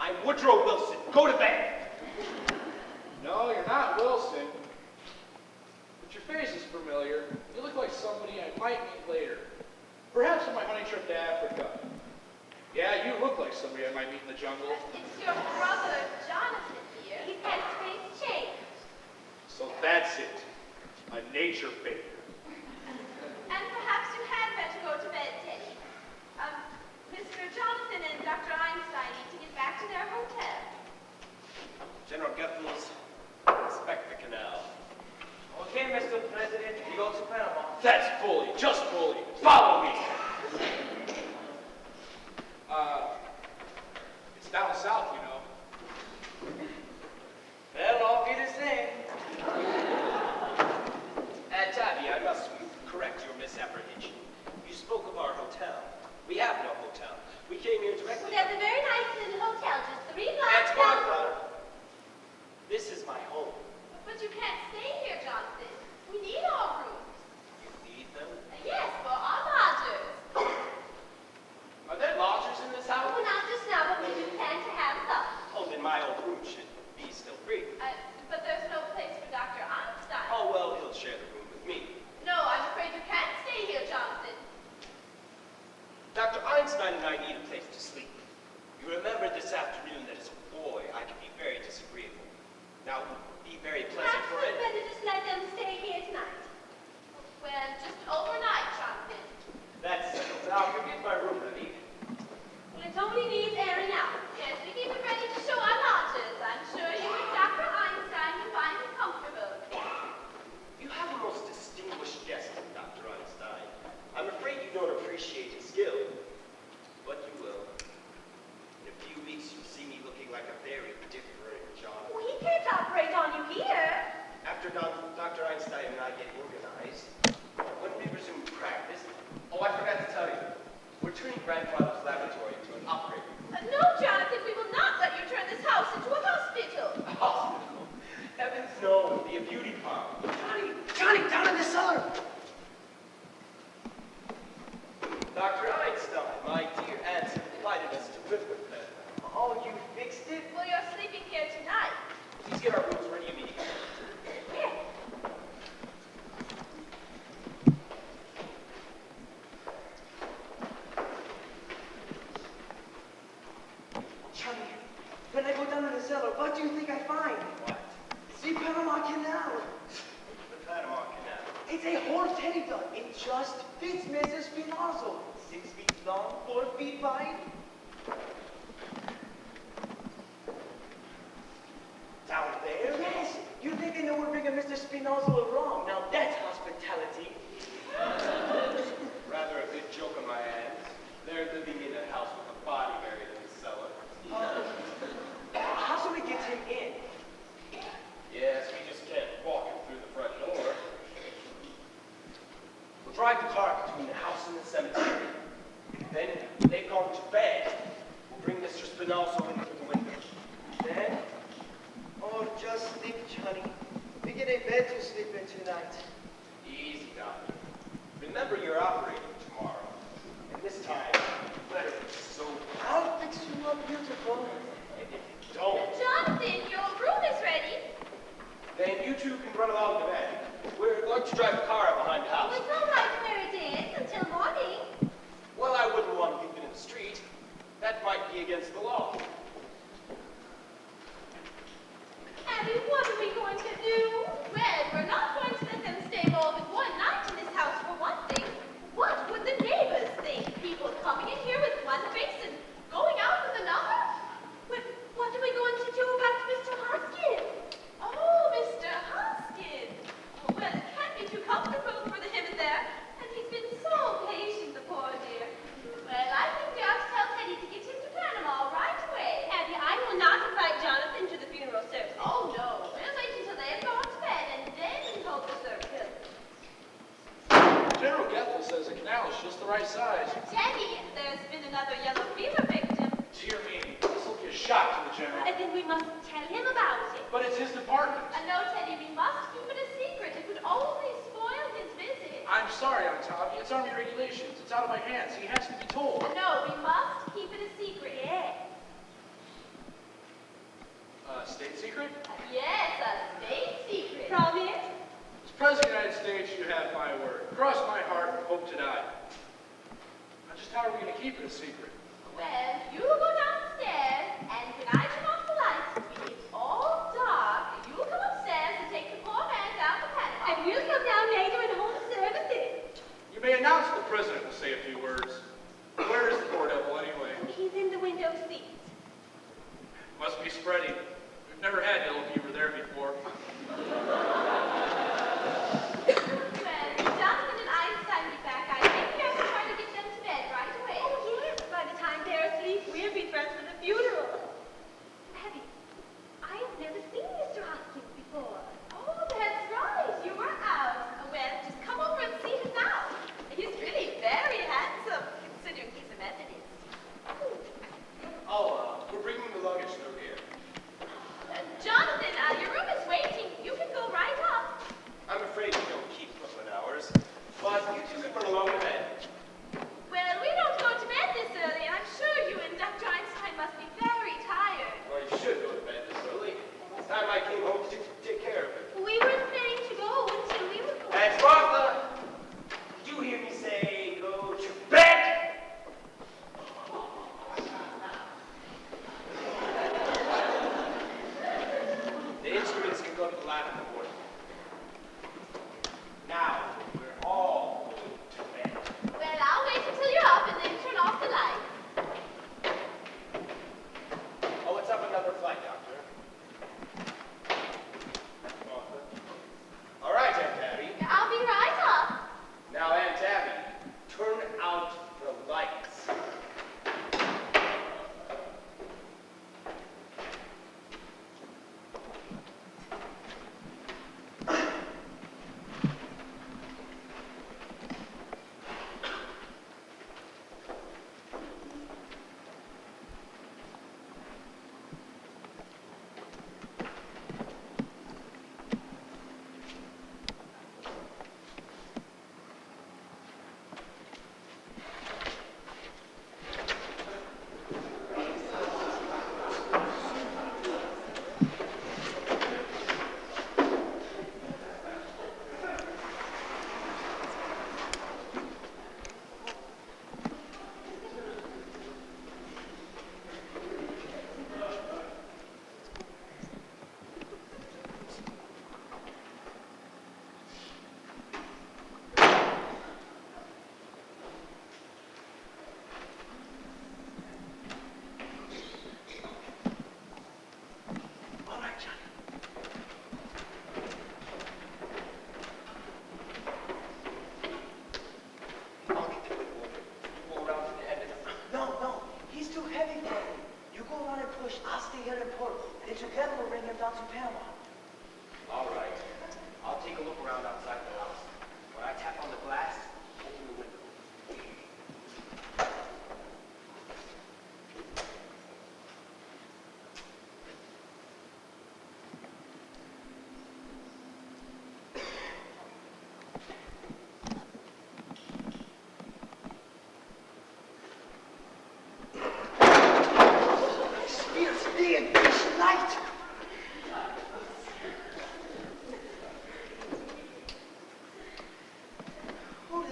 I'm Woodrow Wilson. Go to bed. No, you're not Wilson. But your face is familiar. You look like somebody I might meet later. Perhaps on my hunting trip to Africa. Yeah, you look like somebody I might meet in the jungle. It's your brother, Jonathan, here. He's had his face changed. So that's it. A nature faker. And perhaps you had better go to bed, Teddy. Mr. Jonathan and Dr. Einstein need to get back to their hotel. General Goethals, inspect the canal. Okay, Mr. President, we go to Panama. That's bully. Just bully. Follow me. It's down south, you know. Well, all be the same. Tabby, I must correct your misapprehension. You spoke of our hotel. We have no hotel. We came here directly. There's a very nice little hotel just 3 blocks That's down my the road. brother. This is my home. But you can't stay here, Jonathan. We need our rooms. You need them? Yes, for our lodgers. Are there lodgers in this house? Well, not just now, but we do plan to have some. Oh, then my old room should be still free. But there's no place for Dr. Einstein. Oh, well, he'll share the room with me. No, I'm afraid you can't stay here, Jonathan. Dr. Einstein and I need a place to sleep. You remember this afternoon that as a boy, I can be very disagreeable. Now, it would be very pleasant Perhaps for we'd better just let them stay here tonight. Well, just overnight, Jonathan. That's settled. Now, you get my room ready. Well, it only needs airing out. Yes, we keep it ready to show our lodgers. I'm sure you and Dr. Einstein will find it comfortable. You have a most distinguished guest, Dr. Einstein. I'm afraid you don't appreciate his skill, but you will. In a few weeks, you'll see me looking like a very different John. Well, he can't operate on you here. After Dr. Einstein and I get organized, when we resume practice, oh, I forgot to tell you, we're turning grandfather's laboratory into an operating room. No, Jonathan, we will not let you turn this house into a hospital. A hospital? Heavens no, it'll be a beauty parlor. Johnny, down in the cellar. Dr. Einstein, my dear aunt invited us to live with them. Oh, you fixed it? Well, you're sleeping here tonight. Please get our rooms ready immediately. Johnny, when I go down in the cellar, what do you think I find? What? The Panama Canal. The Panama Canal. It's a whole teddy dog. It just fits Mrs. Spinozzo. 6 feet long, 4 feet wide. Down there? Yes, you think I know we're bringing Mr. Spinozzo along. Now that's hospitality. Rather a good joke on my hands. They're living in a house with a body buried in the cellar. How should we get him in? Yes, we just can't walk him through the front door. We'll drive the car between the house and the cemetery. Then, when they've gone to bed, we'll bring Mr. Spinozzo in through the window. Then? Oh, just think, Johnny. We get a bed to sleep in tonight. Easy, Doctor. Remember you're operating tomorrow. And this time, you better be sober. I'll fix you up beautiful. And if you don't, Jonathan, your room is ready. then you two can run along to bed. We're going to drive the car up behind the house. Well, it's all right where it is until morning. Well, I wouldn't want to leave it in the street. That might be against the law. Abby, what are we going to do? Well, we're not going to let them stay more than one night in this house for one thing. What would the neighbors think? People coming in here with one face and going out with another? What are we going to do about Mr. Hoskin? Oh, Mr. Hoskin. Oh, well, it can't be too comfortable for him in there. And he's been so patient, the poor dear. Well, I think we ought to tell Teddy to get him to Panama right away. But it's his department. No, Teddy, we must keep it a secret. It would only spoil his visit. I'm sorry, Aunt Tabby. It's Army regulations. It's out of my hands. He has to be told. No, we must keep it a secret. Yes. State secret? Yes, a state secret. Promise? As President of the United States, you have my word. Cross my heart, hope to die. Now, just how are we going to keep it a secret? Well, you go downstairs, and when I turn off the lights, when it's all dark, you will come upstairs and take the poor man down to Panama. And we'll come down later and hold services. You may announce the President will say a few words. Where is the poor devil, anyway? He's in the window seat. Must be spreading. We've never had yellow fever there before. Well, Jonathan and Einstein will be back. I think we have to try to get them to bed right away. Oh, yes. By the time they're asleep, we'll be dressed for the funeral. Abby, I have never seen Mr. Hoskins before. Oh, that's right. You were out. Well, just come over and see him now. He's really very handsome, considering he's a Methodist. We're bringing the luggage through here. Jonathan, your room is waiting. You can go right up. I'm afraid we don't keep Brooklyn hours, but you two can run along to bed. Well, we don't go to bed this early, and I'm sure you and Dr. Einstein must be very tired. Well, you should go to bed this early. It's time I came home to take care of it. We weren't planning to go until we were going. And Martha, did you hear me say go to bed? The instruments can go to the lab in the morning. Now, we're all going to bed. Well, I'll wait until you're up and then turn off the lights. Oh, let's have another flight, Doctor. Martha. All right, Aunt Tabby. I'll be right up. Now, Aunt Tabby, turn out the lights.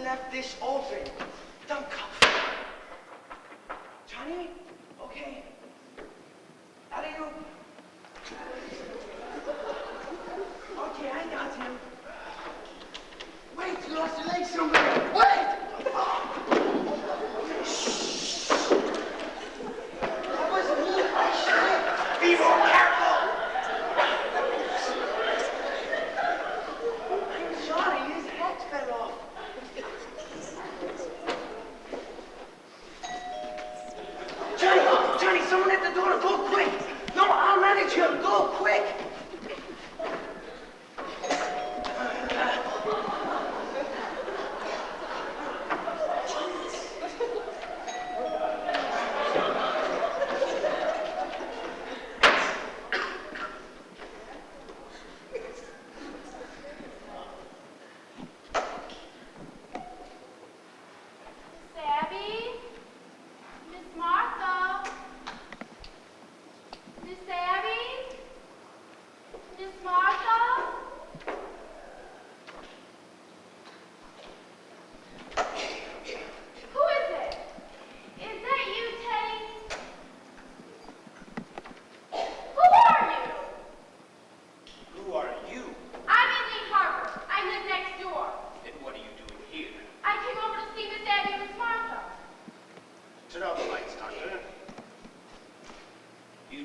left this open. Don't come. Johnny? Okay. Out of you. Okay, I got him. Wait, you lost your leg somewhere. Wait! Shh. That wasn't me. I Be more careful. I'm sorry, his hat fell off. Johnny, someone at the door. Go quick. No, I'll manage him. Go quick.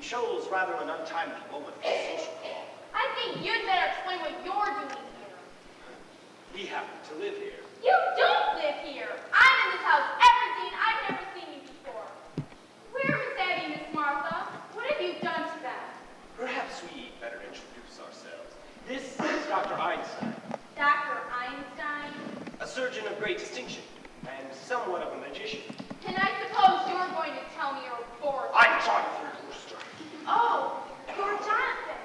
chose rather an untimely moment for a social call. I think you'd better explain what you're doing here. We happen to live here. You don't live here. I'm in this house every day and I've never seen you before. Where is Abby, Miss Martha? What have you done to them? Perhaps we better introduce ourselves. This is Dr. Einstein, Dr. Einstein? a surgeon of great distinction and somewhat of a magician. And I suppose you're going to tell me your report. I'm Jonathan Brewster. Oh, you're Jonathan.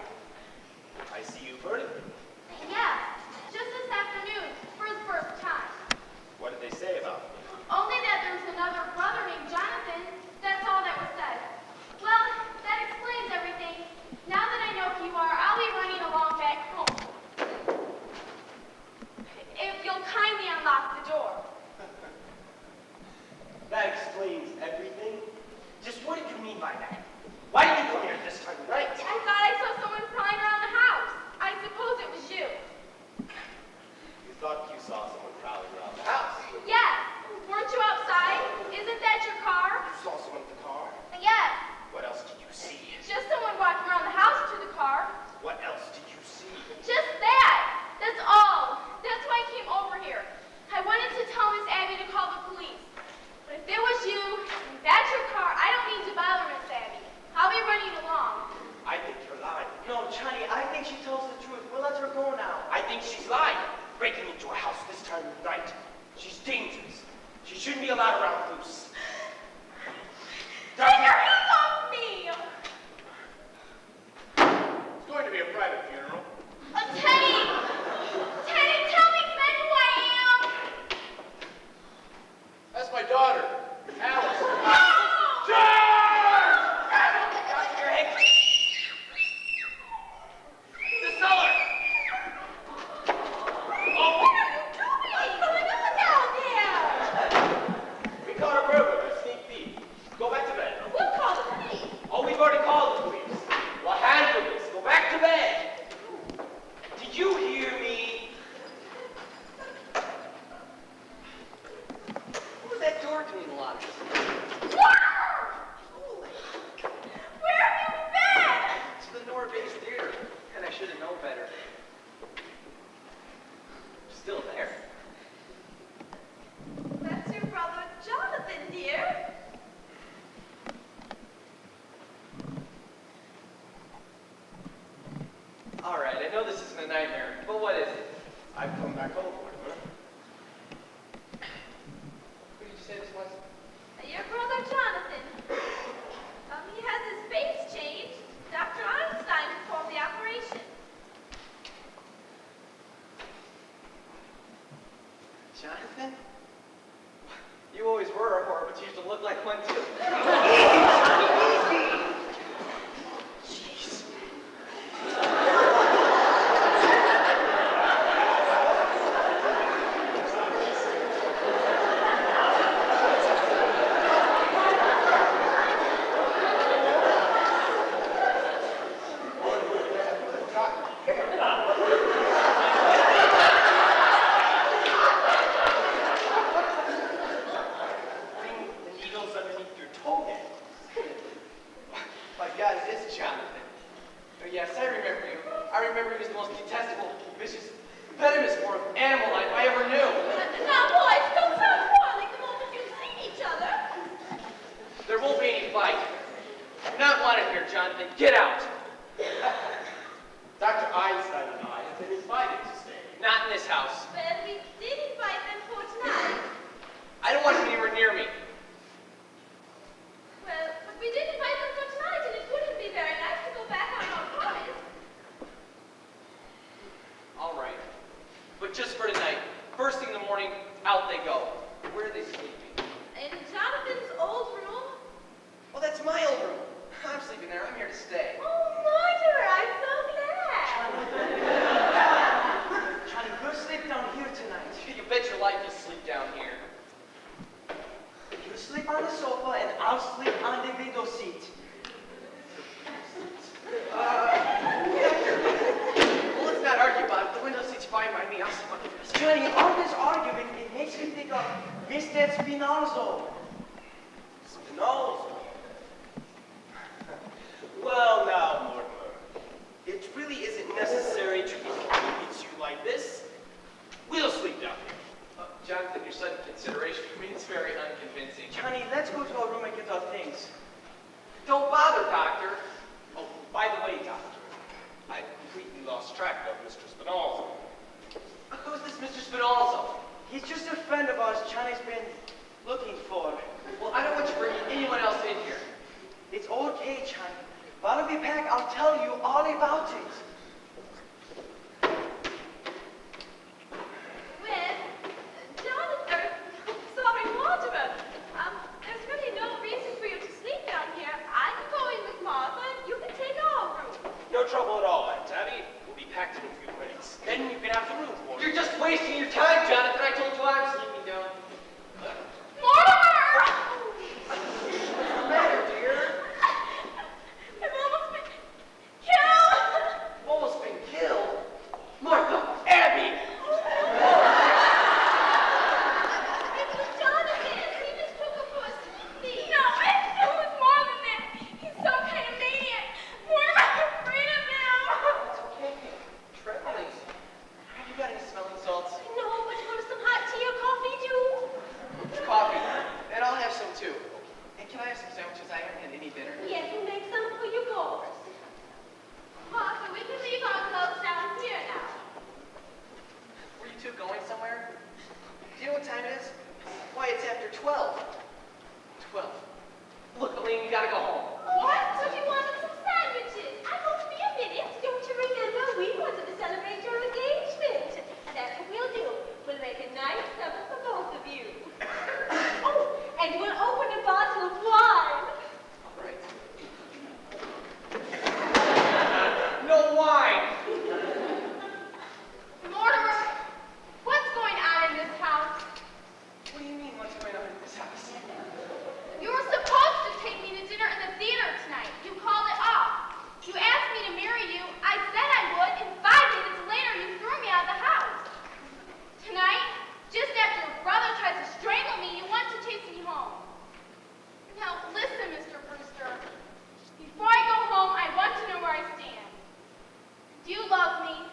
I see you've heard of me. Yes, just this afternoon, for the first time. What did they say about me? Only that there's another brother named Jonathan. That's all that was said. Well, that explains everything. Now that I know who you are, I'll be running along back home. If you'll kindly unlock the door. That explains everything? Just what did you mean by that? Why did you come here at this time of night? I thought I saw someone prowling around the house. I suppose it was you. You thought you saw someone prowling around the house. Yes. Weren't you outside? Isn't that your car? You saw someone at the car? Yes. What else did you see? Just someone walking around the house to the car. What else did you see? Just that. That's all. That's why I came over here. I wanted to tell Miss Abby to call the police. But if it was you, and that's your car, I don't need to bother Miss Abby. I'll be running along. I think you're lying. No, Johnny, I think she tells the truth. We'll let her go now. I think she's lying. Breaking into a house this time of night. She's dangerous. She shouldn't be allowed around loose. Take your hands off me! It's going to be a private funeral. Teddy! Teddy, tell me men who I am! That's my daughter, Alice. The cellar! What's going on down there? We caught a burglar, a sneak thief. Go back to bed. We'll call the police. Oh, we've already called the police. We'll handle this. Go back to bed. Did you hear me? What was that door doing a lot of? Where have you been? It's the North-Base Theater, and I should have known better. Still there. That's your brother, Jonathan, dear. All right, I know this isn't a nightmare, but what is it? I've come back home for it, huh? Who did you say this was? Your brother, Jonathan. He has his face changed. Dr. Einstein performed the operation. Jonathan? You always were a whore, but you used to look like one too. Jeez. The needles underneath your toenails. My God, it is Jonathan. Oh, yes, I remember you. I remember he was the most detestable, vicious, venomous form of animal life I ever knew. Now, boys, don't start quarreling the moment you've seen each other. There won't be any fight. You're not wanted here, Jonathan. Get out. Dr. Einstein and I have been invited to stay. Not in this house. Well, we did invite them for tonight. I don't want him anywhere near me. Well, but we did invite them for tonight, and it wouldn't be very nice to go back on our promise. All right. But just for tonight. First thing in the morning, out they go. Where are they sleeping? In Jonathan's old room. Well, that's my old room. I'm sleeping there. I'm here to stay. Oh, Martyr, I'm so glad. Johnny, we'll sleep down here tonight. You bet your life you'll sleep down here. Doctor. Oh, by the way, Doctor, I completely lost track of Mr. Spinoza. Who's this Mr. Spinoza? He's just a friend of ours Johnny's been looking for. Well, I don't want you bringing anyone else in here. It's okay, Johnny. While we back, I'll tell you all about it. With Jonathan, sorry, Mortimer. There's really no reason for you to sleep down here. I can go in with Martha, and you can take our room. No trouble at all, Aunt Tabby. We'll be packed in a few minutes. Then you can have the room for me. You're just wasting your time, Jonathan. I told you I'm sleeping down. Mortimer! What's the matter, dear? I've almost been killed! Almost been killed. Martha, Abby. It was Jonathan. He mistook him for a sleepy. No, it was more than that. He's some kind of maniac. Mortimer, I'm afraid of him. It's okay. Trembling. Have you got any smelling salts? No, but you want some hot tea or coffee, too? Coffee. And I'll have some too. And can I have some sandwiches? I haven't had any dinner. Yes, we'll make some for you boys. Martha, we can leave our clothes down here now. Were you two going somewhere? Do you know what time it is? Why, it's after 12. 12. Look, Elaine, we gotta go home. What? So you wanted some sandwiches? I won't be a minute. Don't you remember we wanted to celebrate your engagement? And that's what we'll do. We'll make a nice supper for both of you. Oh, and we'll open a bottle of wine. All right. No wine! Mortimer, what's going on in this house? What do you mean, what's going on in this house? You were supposed to take me to dinner in the theater tonight. You called it off. You asked me to marry you. I said I would, and 5 minutes later you threw me out of the house. Tonight, just after your brother tries to strangle me, you want to chase me home. Now, listen, Mr. Brewster. Before I go home, I want to know where I stand. Do you love me?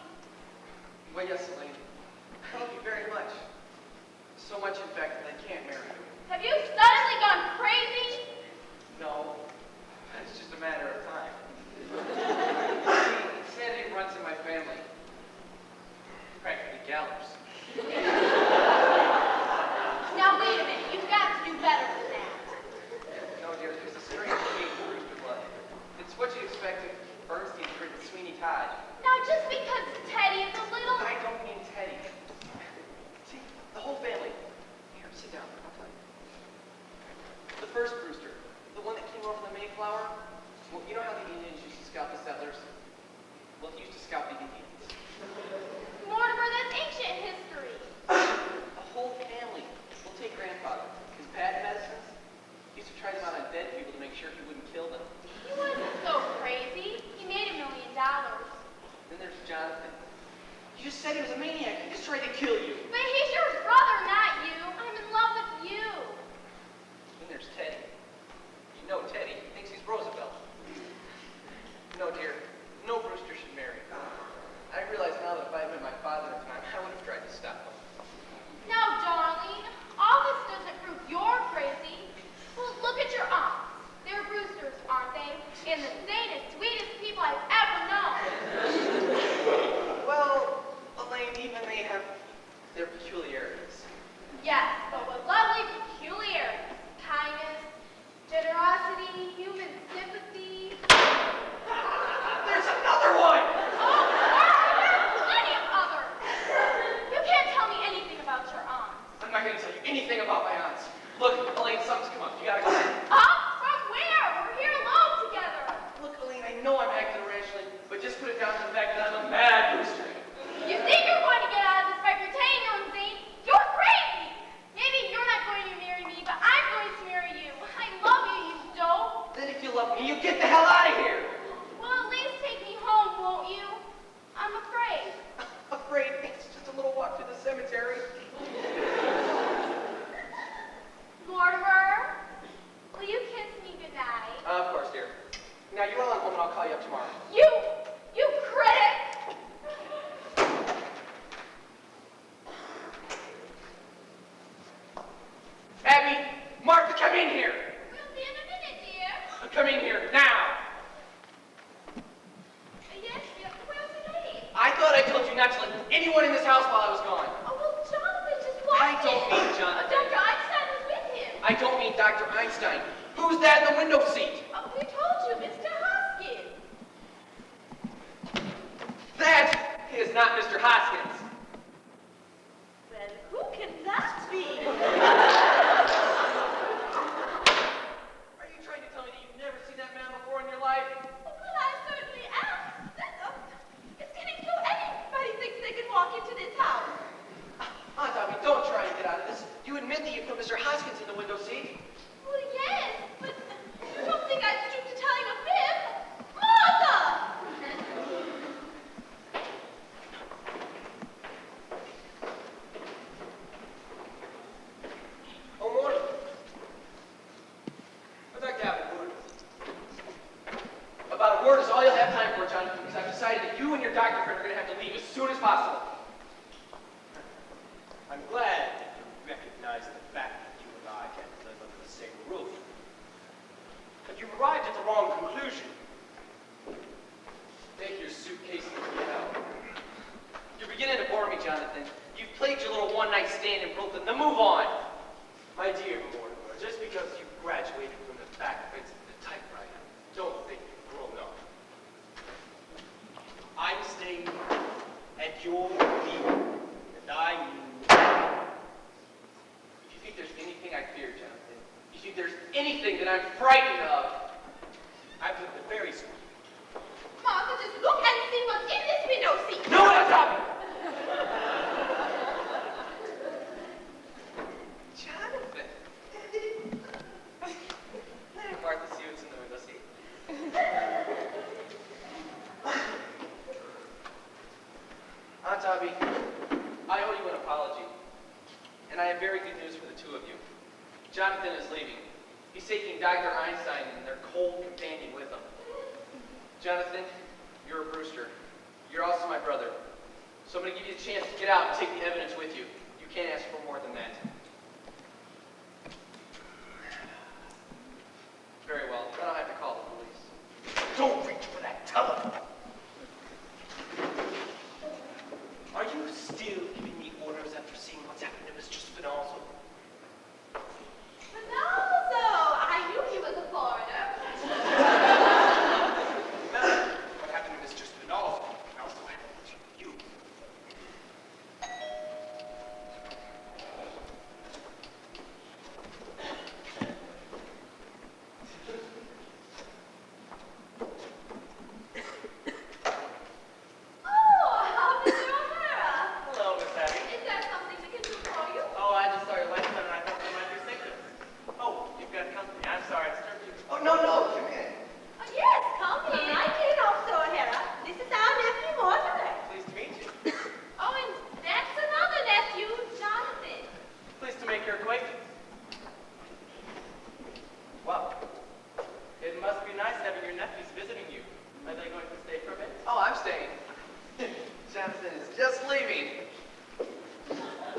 Well, yes, Elaine. I love you very much. So much, in fact, that I can't marry you. Have you suddenly gone crazy? No. It's just a matter of time. See, insanity runs in my family. Practically gallops. Now, wait a minute. You've got to do better than that. No, dear, there's a strange shade in Brewster blood. It's what you'd expect if Bernstein's written Sweeney Todd. Now, just because Teddy is a little... I don't mean Teddy. See, the whole family. Here, sit down. I'll tell you. The first Brewster, the one that came over the Mayflower. Well, you know how the Indians used to scout the settlers? Well, he used to scout the Indians. Mortimer, that's ancient history. The whole family. We'll take grandfather. His patent medicines. He used to try them out on dead people to make sure he wouldn't kill them. He wasn't so crazy. He made $1 million. Then there's Jonathan. You just said he was a maniac. He just tried to kill you. But he's your brother, not you. I'm in love with you. Then there's Teddy. You know Teddy. He thinks he's Roosevelt. No, dear. No Brewster should marry. I realize now that if I had met my father at the time, I would have tried to stop him. Now, darling, all this doesn't prove you're crazy. Well, look at your aunts. They're Brewsters, aren't they? And the sanest, sweetest people I've ever known. Well, Elaine, even they have their peculiarities. Yes, but what lovely peculiarities. Kindness, generosity, human sympathy. There's another one! Oh, there's plenty of others. You can't tell me anything about your aunts. I'm not going to tell you anything about my aunts. Look, Elaine, something's come up. You gotta go. From where? We're here alone together. Look, Elaine, I know I'm acting irrationally, but just put it down to the fact that I'm a mad Brewster. You think you're going to get out of this by pretending you're insane? You're crazy! Maybe you're not going to marry me, but I'm going to marry you. I love you, you dope. Then if you love me, you get the hell out of here! Well, at least take me home, won't you? I'm afraid. Afraid it's just a little walk to the cemetery. Mortimer, will you kiss me goodnight? Of course, dear. Now you run on home and I'll call you up tomorrow. You critic! Abby, Martha, come in here. We'll be in a minute, dear. Come in here, now. not to let anyone in this house while I was gone. Oh, well, Jonathan just walked I don't in. mean Jonathan. Dr. Einstein was with him. I don't mean Dr. Einstein. Who's that in the window seat? Oh, we told you, Mr. Hoskins. That is not Mr. Hoskins. Well, who can that be? Are you trying to tell me that you've never seen that man before in your life? Well, I certainly am. It's getting so anybody thinks they can walk into this house. Aunt Abby, don't try and get out of this. You admit that you put Mr. Hoskins in the window seat. Well, yes, but you don't think I'd stoop to telling a fib? Martha! Oh, morning. I'd like to have a word. About a word is all you'll have time for, Jonathan, because I've decided that you and your doctor friend are going to have to leave as soon as possible. I'm glad that you recognize the fact that you and I can't live under the same roof. But you've arrived at the wrong conclusion. Take your suitcase and get out. You're beginning to bore me, Jonathan. You've played your little one-night stand in Brooklyn. Now move on. My dear Mortimer, just because you graduated from the back bench of the typewriter, don't think you've grown up. I'm staying here, and you're leaving, and I mean. If you think there's anything I fear, Jonathan, if you think there's anything that I'm frightened of, I've been to fairy school. Martha, just look and see what's in this window seat. no one stop me! Jonathan. Let Martha see what's in the window seat. Aunt Abby, I owe you an apology. And I have very good news for the two of you. Jonathan is leaving. He's taking Dr. Einstein and their cold companion with him. Jonathan, you're a Brewster. You're also my brother. So I'm going to give you the chance to get out and take the evidence with you. You can't ask for more than that. Very well. Then I'll have to call the police. Don't reach for that telephone. Are you still giving me orders after seeing what's happened to Mr. Spinozzo? Spinozzo! I knew he was a foreigner. Remember what happened to Mr. Spinozzo? Also happened to you. Oh, Mr. O'Hara. Hello, Miss Abby. Is there something we can do for you? Oh, I just saw your lights on and I thought you might be thinking. Oh, you've got company. I'm sorry, I disturbed you. Oh, no, come in. Oh, yes, come in. I did, Officer O'Hara. This is our nephew, Mortimer. Pleased to meet you. Oh, and that's another nephew, Jonathan. Pleased to make your acquaintance. Well, it must be nice having your nephews visiting you. Are they going to stay for a bit? Oh, I'm staying. Jonathan is just leaving.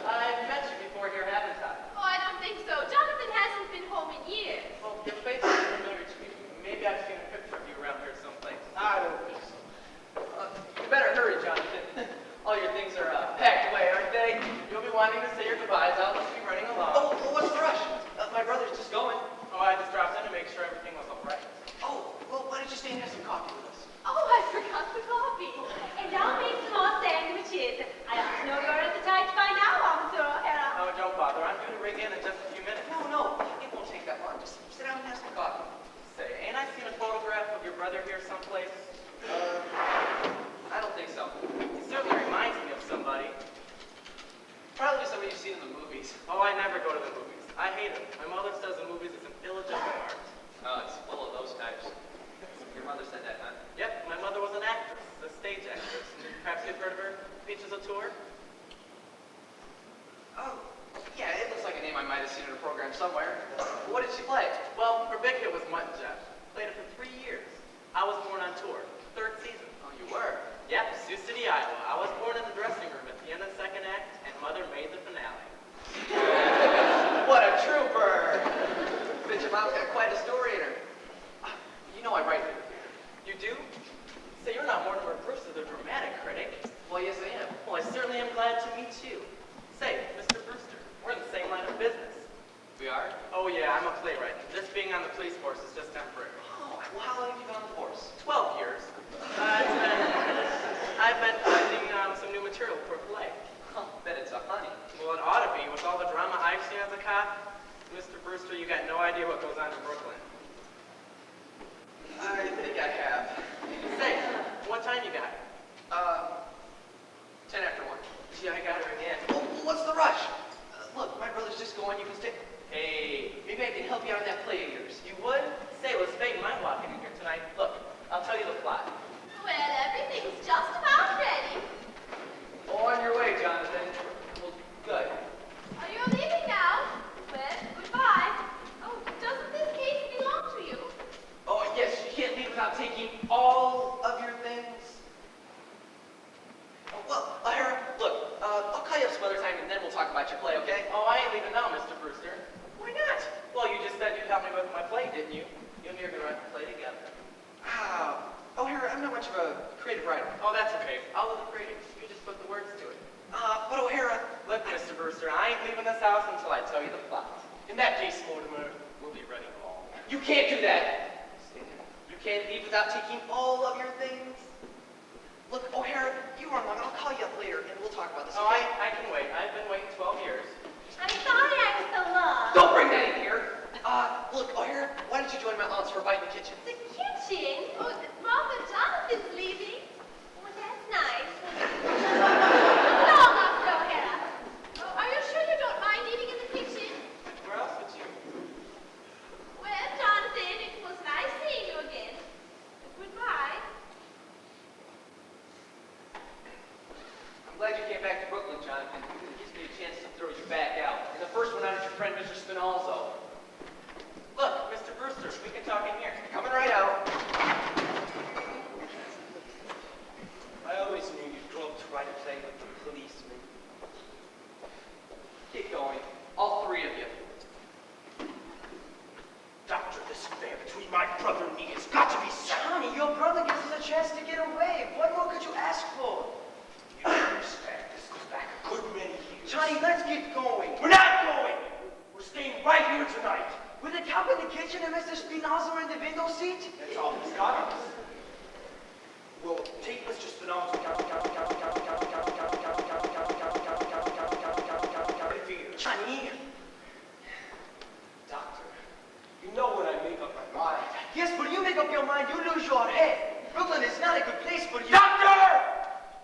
I've met you before here, haven't I? Oh, I don't think so. Jonathan hasn't been home in years. Well, your face is familiar to me. Maybe I've seen a picture of you around here someplace. I don't think so. You better hurry, Jonathan. All your things are packed away, aren't they? You'll be wanting to say your goodbyes. I'll just be running along. Oh, what's the rush? My brother's just going. Oh, I just dropped in to make sure everything was all right. Oh, well, why don't you stay and have some coffee with us? Oh, I forgot the coffee. And I'll make some more sandwiches. I ought to know you're at the tight by now, Officer O'Hara. Oh, don't bother. I'm due to rig in just a few minutes. No, it won't take that long. Just sit down and have some coffee. Say, ain't I seen a photograph of your brother here someplace? I don't think so. He certainly reminds me of somebody. Probably somebody you've seen in the movies. Oh, I never go to the movies. I hate them. My mother says the movies is an illegitimate art. Oh, it's full of those types. Your mother said that, huh? Yep, my mother was an actress, a stage actress. Perhaps you've heard of her? Peaches of Tour? Oh, yeah, it looks like a name I might have seen in a program somewhere. What did she play? Well, her big hit was Mutt and Jeff. Played it for 3 years. I was born on tour. about taking all of your things? Oh, well, O'Hara, look, I'll call you up some other time and then we'll talk about your play, okay? Oh, I ain't leaving now, Mr. Brewster. Why not? Well, you just said you'd help me with my play, didn't you? You and me are gonna write the play together. O'Hara, I'm not much of a creative writer. Oh, that's okay. I'll do the creative. You just put the words to it. But O'Hara, Look, Mr. Brewster, I ain't leaving this house until I tell you the plot. In that case, Mortimer, we'll be running along. you can't do that. You can't leave without taking all of your things. Look, O'Hara, you run along. I'll call you up later and we'll talk about this, Oh, okay? I can wait. I've been waiting 12 years. I'm sorry I was so long. Don't bring that in here. Look, O'Hara, why don't you join my aunts for a bite in the kitchen? The kitchen? Oh, Martha Jonathan's leaving. Well, that's nice. Long after O'Hara. Oh, are you sure you don't mind eating in the kitchen? Where else would you? Well, Jonathan, it was nice seeing you again. Goodbye. I'm glad you came back to Brooklyn, Jonathan, because it gives me a chance to throw you back out. And the first one out is your friend, Mr. Spinalzo. Look, Mr. Brewster, we can talk in here. Coming right out. I always knew you'd grow up to write a play with the policeman. Keep going. All three of you. Doctor, this affair between my brother and me has got to be settled. Johnny, your brother gives us a chance to get away. What more could you ask for? You understand, this goes back a good many years. Johnny, let's get going. We're not going! We're staying right here tonight. With the cup in the kitchen and Mr. Spinazzo in the window seat? That's all he's got. We'll take Mr. Spinozzo Johnny. Doctor, you know when I make up my mind. Yes, but you make up your mind, you lose your head. Brooklyn is not a good place for you. Doctor!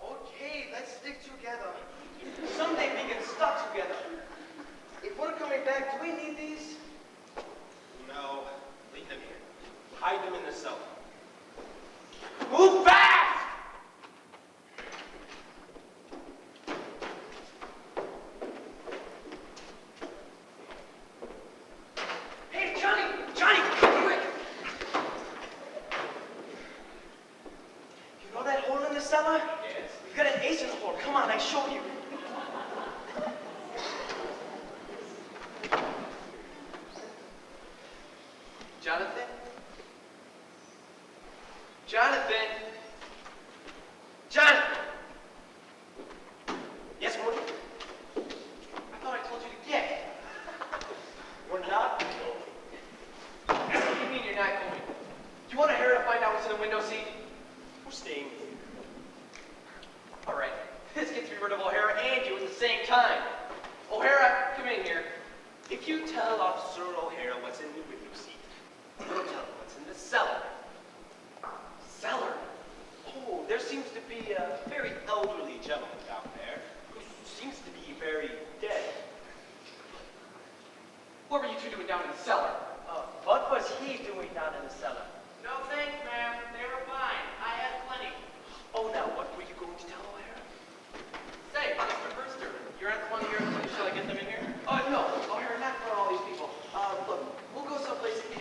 Okay, let's stick together. Someday we can stuck together. If we're coming back, do we need these? No, leave them here. Hide them in the cellar. Move fast! Hey, Johnny! Johnny, come quick! You know that hole in the cellar? Yes. We've got an ace in the hole. Come on, I show you. Jonathan? Jonathan? Jonathan! Yes, Morty? I thought I told you to get. We're not going. What do you mean you're not going? Do you want O'Hara to find out what's in the window seat? We're staying here. All right. This gets me rid of O'Hara and you at the same time. O'Hara, come in here. If you tell Officer O'Hara what's in the window seat, you'll tell him what's in the cellar. Cellar. Oh, there seems to be a very elderly gentleman down there who seems to be very dead. What were you two doing down in the cellar? What was he doing down in the cellar? No thanks, ma'am. They were fine. I had plenty. Oh, now what were you going to tell O'Hara? Say, Mr. Brewster, you're at the one here. Shall I get them in here? No, O'Hara, not for all these people. Look, we'll go someplace and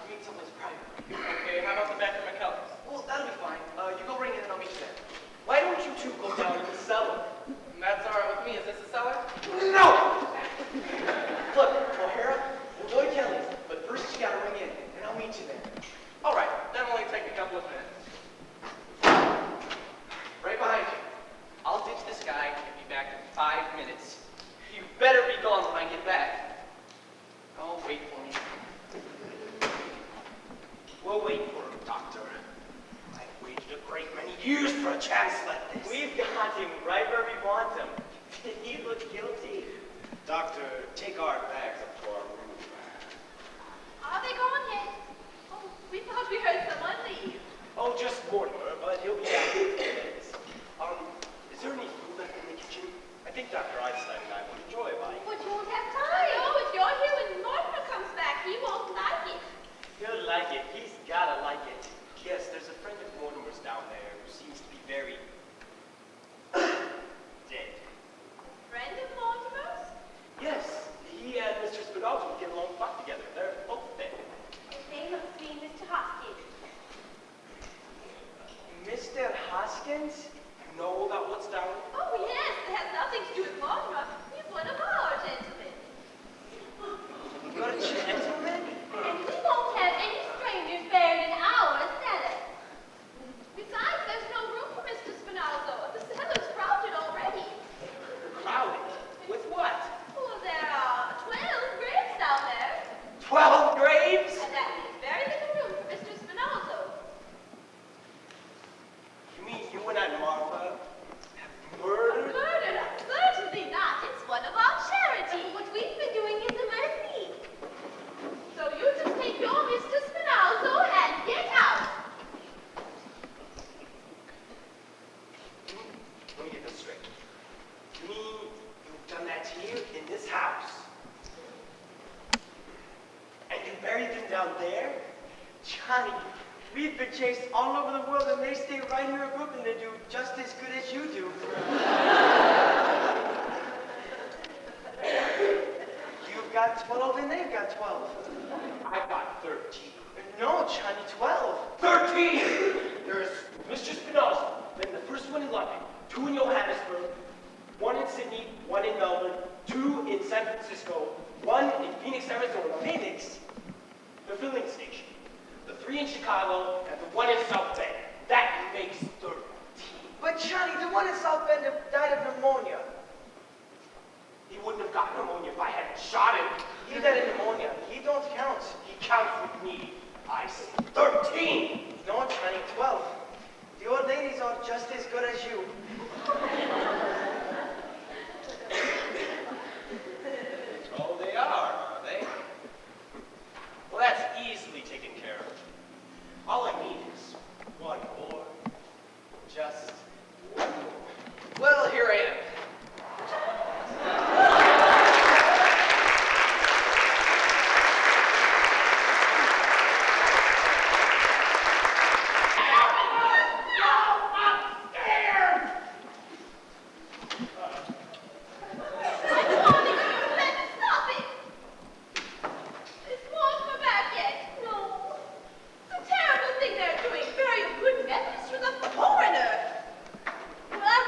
meet someplace private. Okay, how about the back of McCullough's? Well, that'll be fine. You go ring it and I'll meet you there. Why don't you two go down in the cellar? That's all right with me. Is this a cellar? No! Look, O'Hara, we'll go to Kelly's, but first you gotta ring in, and I'll meet you there. All right. That'll only take a couple of minutes. Right behind you. I'll ditch this guy and be back in 5 minutes. You better be gone when I get back. Oh, wait for me. We'll wait for him, Doctor. I've waited a great many years for a chance like this. We've got him right where we want him. He looked guilty. Doctor, take our bags up to our room. Are they gone yet? Oh, we thought we heard someone leave. Oh, just Mortimer, but he'll be back in 10 minutes. Is there any food left in the kitchen? I think Dr. Einstein and I would enjoy a bite. But you won't have time. No, if you're here when Mortimer comes back, he won't like it. He'll like it. He's gotta like it. Yes, there's a friend of Mortimer's down there who seems to be very dead. Friend of Mortimer's? Yes, he and Mr. Spinozzo get along fine together. They're both dead. They must be Mr. Hoskins. been chased all over the world, and they stay right here in Brooklyn to do just as good as you do. You've got 12, and they've got 12. I've got 13. No, Johnny, 12. 13! There's Mr. Spinoza, then the first one in London, 2 in Johannesburg, 1 in Sydney, 1 in Melbourne, 2 in San Francisco, 1 in Phoenix, Arizona. Phoenix? The filling station. The 3 in Chicago, and the 1 in South Bend. That makes 13. But Johnny, the one in South Bend died of pneumonia. He wouldn't have gotten pneumonia if I hadn't shot him. He died of pneumonia. He don't count. He counts with me. I say 13. No, Johnny, 12. The old ladies are just as good as you. Oh, they are they? Well, that's easily taken care of. All I need is one more. Just one more. Well, here I am. Stop it! Is Mortimer back yet? No. It's a terrible thing they're doing. Very good methods for the foreigner. Well,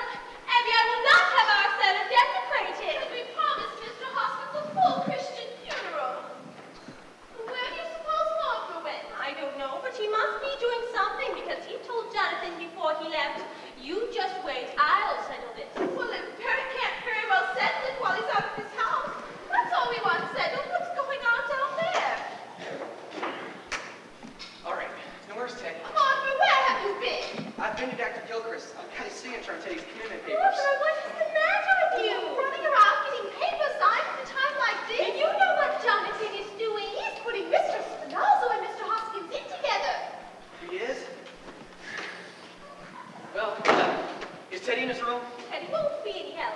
Abby, I will not have our center desecrated. But we promised Mr. Hoskins a full Christian funeral. Where do you suppose Mortimer went? I don't know, but he must be doing something because he told Jonathan before he left, you just wait, I'll settle this. Well, if Perry can't very well settle it while he's out of his house, that's all we want settled. What's going on down there? All right, now where's Ted? Mortimer, where have you been? I've been to Dr. Gilchrist. I've got his signature on Teddy's commitment papers. Mortimer, what is the matter with you? Running around getting papers signed at a time like this? You know what Jonathan is doing. He's putting Mr. Spinoza and Mr. Hoskins in together. He is? Well, is Teddy in his room? And he won't be any help.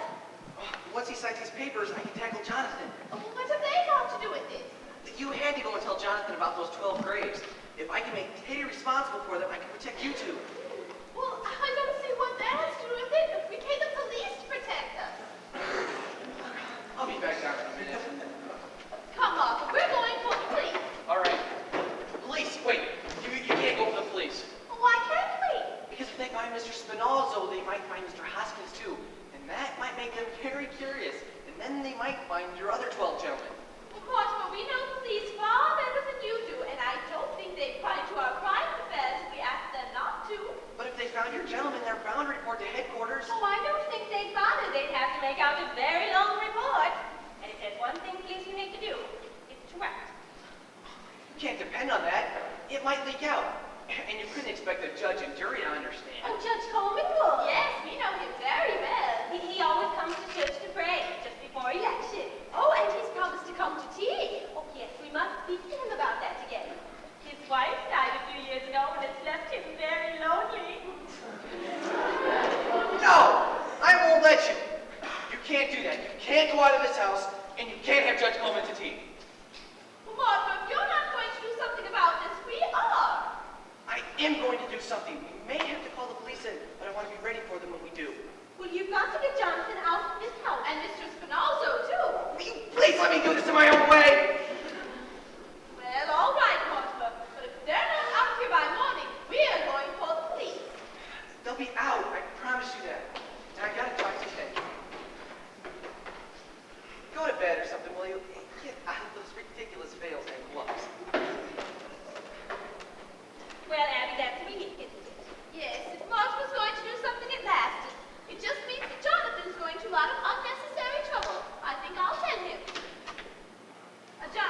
Once he signs these papers, I can tackle Jonathan. Well, what have they got to do with this? You had to go and tell Jonathan about those 12 graves. If I can make Teddy responsible for them, I can protect you two. Well, I don't see what that has to do with it. We pay the police to protect us. I'll be back down in a minute. Come on, we're going for the police. All right. Police, wait. You can't go for the police. Well, why can't we? Because if they find Mr. Spinozzo, they might find Mr. Hoskins too. And that might make them very curious. And then they might find your other 12 gentlemen. Of course, but we know the police far better than you do, and I don't think they'd pry into our private affairs if we asked them not to. But if they found your gentlemen, they're bound to report to headquarters. Oh, I don't think they'd bother. They'd have to make out a very long report. And if there's one thing police need to do, it's to act. You can't depend on that. It might leak out. And you couldn't expect a judge and jury to understand. Oh, Judge Coleman will. Yes, we know him very well. He always comes to church to pray just before election. Oh, and he's promised to come to tea. Oh, yes, we must speak to him about that again. His wife died a few years ago, and it's left him very lonely. No! I won't let you. You can't do that. You can't go out of this house, and you can't have Judge Coleman to tea. Well, Martha, if you're not going to do something about this, we are. I am going to do something. We may have to call the police in, but I want to be ready for them when we do. Well, you've got to get Jonathan out of this house. And Mr. Spinozzo, too. Will you please let me do this in my own way? Well, all right, Mortimer. But if they're not out here by morning, we're going for the police. They'll be out. I promise you that. And I gotta talk to Ted. Go to bed or something, will you? Get out of those ridiculous veils and gloves. Well, Abby, that's me, isn't it? Yes, if Mortimer's going to do something at last, it just means that Jonathan's going to a lot of unnecessary trouble. I think I'll tell him. Jonathan.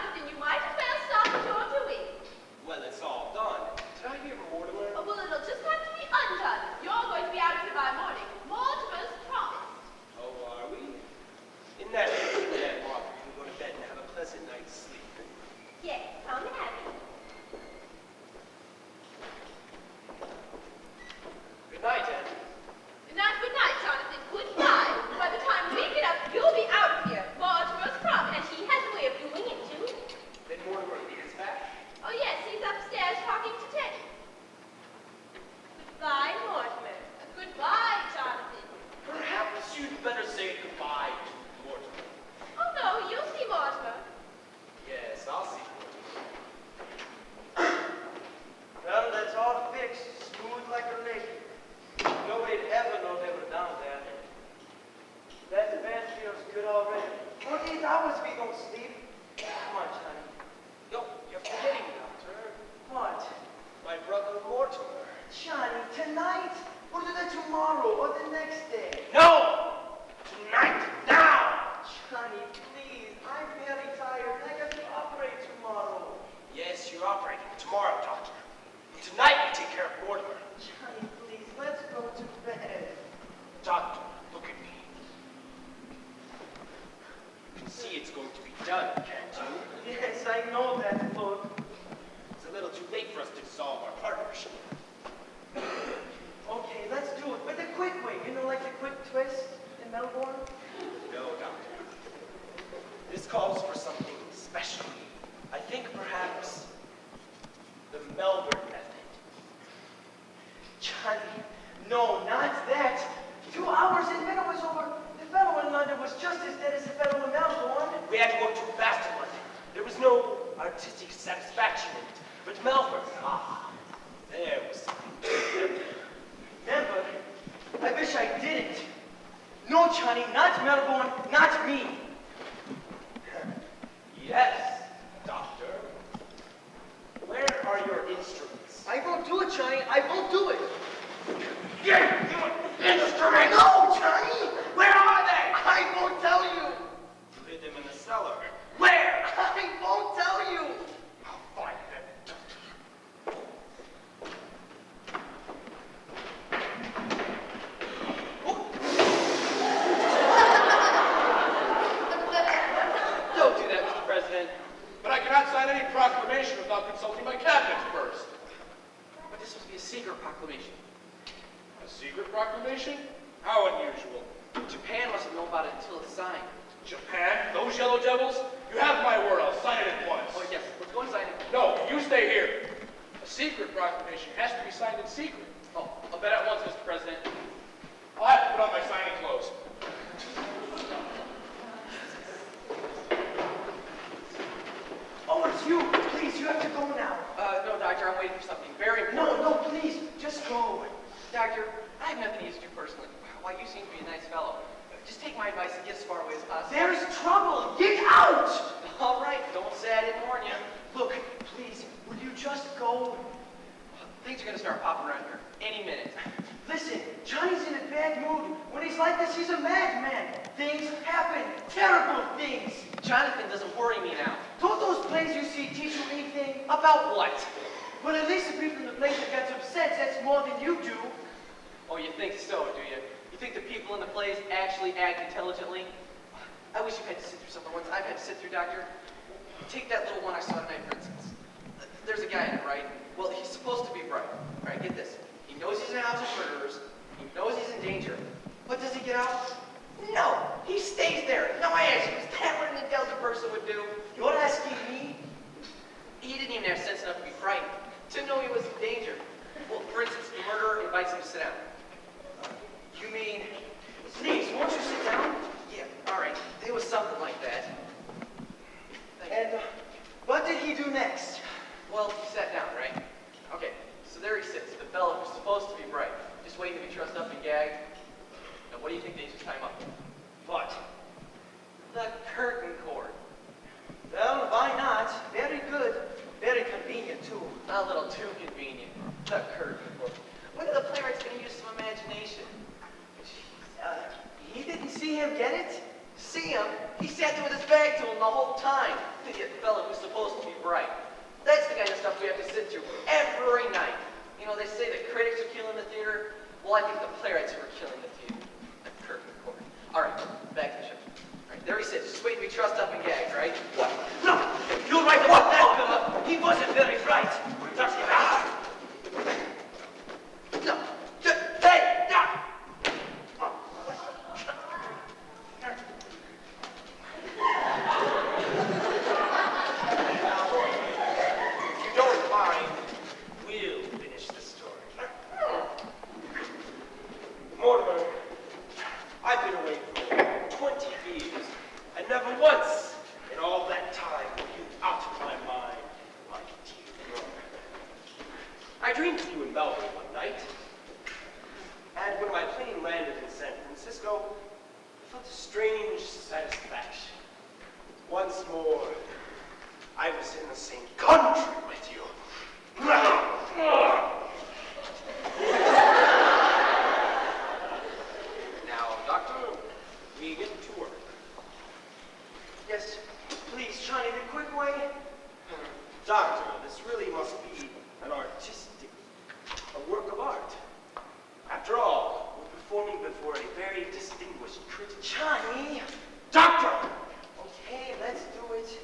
good already. 48 hours we don't sleep. Come on, Johnny. Yo, you're forgetting, Doctor. What? My brother Mortimer. Johnny, tonight? Or do that tomorrow or the next day? No! Tonight, now! Johnny, please. I'm very tired. I got to operate tomorrow. Yes, you're operating tomorrow, Doctor. Tonight, you take care of Mortimer. Johnny, please. Let's go to bed. Doctor, look at me. You can see it's going to be done, can't you? Yes, I know that look. It's a little too late for us to dissolve our partnership. Okay, let's do it. But the quick way. You know, like the quick twist in Melbourne? No, Doctor. This calls for something special. I think perhaps the Melbourne method. Johnny, no, not that. 2 hours and then it was over. The fellow in London was just as dead as the fellow in Melbourne. We had to go too fast in London. There was no artistic satisfaction in it. But Melbourne, there was something. Remember, I wish I didn't. No, Johnny, not Melbourne, not me. Yes, Doctor. Where are your instruments? I won't do it, Johnny. I won't do it. Your instruments! No, Johnny! Where are they? I won't tell you. You hid them in the cellar. Where? I won't tell you. I'll find them. Don't do that, Mr. President. But I cannot sign any proclamation without consulting my cabinet first. But this must be a secret proclamation. A secret proclamation? How unusual. Japan must have known about it until it's signed. Japan? Those yellow devils? You have my word, I'll sign it at once. Oh, yes, let's go and sign it. No, you stay here. A secret proclamation has to be signed in secret. Oh, I'll bet at once, Mr. President. I'll have to put on my signing clothes. Oh, it's you. Please, you have to go now. No, Doctor, I'm waiting for something very important. No, please, just go. Doctor, I have nothing against you personally. Why, you seem to be a nice fellow. Just take my advice and get as far away as possible. There's trouble. Get out. All right, don't say I didn't warn you. Look, please, will you just go? Things are going to start popping around here any minute. Listen, Johnny's in a bad mood. When he's like this, he's a madman. Things happen. Terrible things. Jonathan doesn't worry me now. Don't those plays you see teach you anything? About what? Well, at least the people in the place that gets upset, that's more than you do. Oh, you think so, do you? You think the people in the plays actually act intelligently? I wish you had to sit through some of the ones I've had to sit through, Doctor. Take that little one I saw tonight, for instance. There's a guy in it, right? Well, he's supposed to be bright. All right, get this. He knows he's in a house of murderers. He knows he's in danger. But does he get out? No, he stays there. Now I ask you, is that what an intelligent person would do? You're asking me? He didn't even have sense enough to be frightened, to know he was in danger. Well, for instance, the murderer invites him to sit down. You mean, please, won't you sit down? Yeah, all right. It was something like that. Thank you. And what did he do next? Well, he sat down, right? Okay, so there he sits, the fellow who's supposed to be bright, just waiting to be trussed up and gagged. Now, what do you think they just tie him up with? What? The curtain cord. Well, why not? Very good. Very convenient, too. A little too convenient. The curtain cord. When are the playwrights going to use some imagination? He didn't see him get it? See him? He sat there with his back to him the whole time. The fellow who's supposed to be bright. That's the kind of stuff we have to sit through every night. You know, they say the critics are killing the theater. Well, I think the playwrights are killing the theater. The curtain cord. All right, back to the show. All right, there he sits, just waiting to be trussed up and gagged, right? What? Look, you're right about that, fella. He wasn't very bright. That's right. No. Hey! No! If you don't mind, we'll finish the story. Mortimer, I've been away for 20 years, and never once in all that time were you out of my mind, my dear brother. I dreamed of you in Melbourne one night, and when my plane landed in San Francisco, felt a strange satisfaction. Once more, I was in the same country with you. Now, Doctor, we get to work. Yes, please, Johnny, the quick way. Doctor, this really must be an a work of art. After all, we're performing before a very distinguished critic. Johnny! Doctor! Okay, let's do it.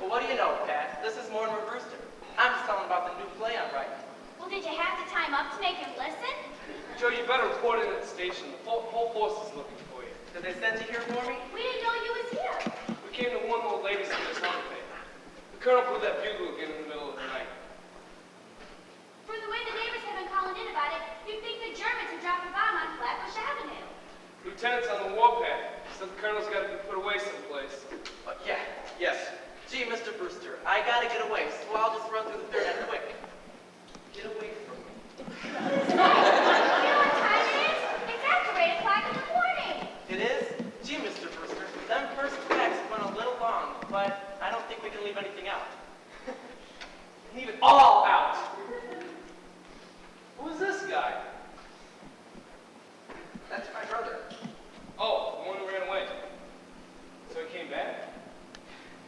Well, what do you know, Pat? This is Mortimer Brewster. I'm just telling about the new play I'm writing. Well, did you have to time up to make him listen? Joe, you better report in at the station. The whole force is looking for you. Did they send you here for me? We didn't know you was here. We came to warn the old ladies in this home thing. The colonel blew that bugle again in the middle of the night. From the way the neighbors have been calling in about it, you'd think the Germans had dropped a bomb on Flatbush Avenue. Lieutenant's on the warpath. Said the colonel's got to be put away someplace. Yes. Gee, Mr. Brewster, I gotta get away, so I'll just run through the third act quick. Get away from me. You know what time it is? It's after 8 o'clock in the morning. It is? Gee, Mr. Brewster, them first acts went a little long, but I don't think we can leave anything out. Leave it all out. Who is this guy? That's my brother. Oh, the one who ran away. So he came back?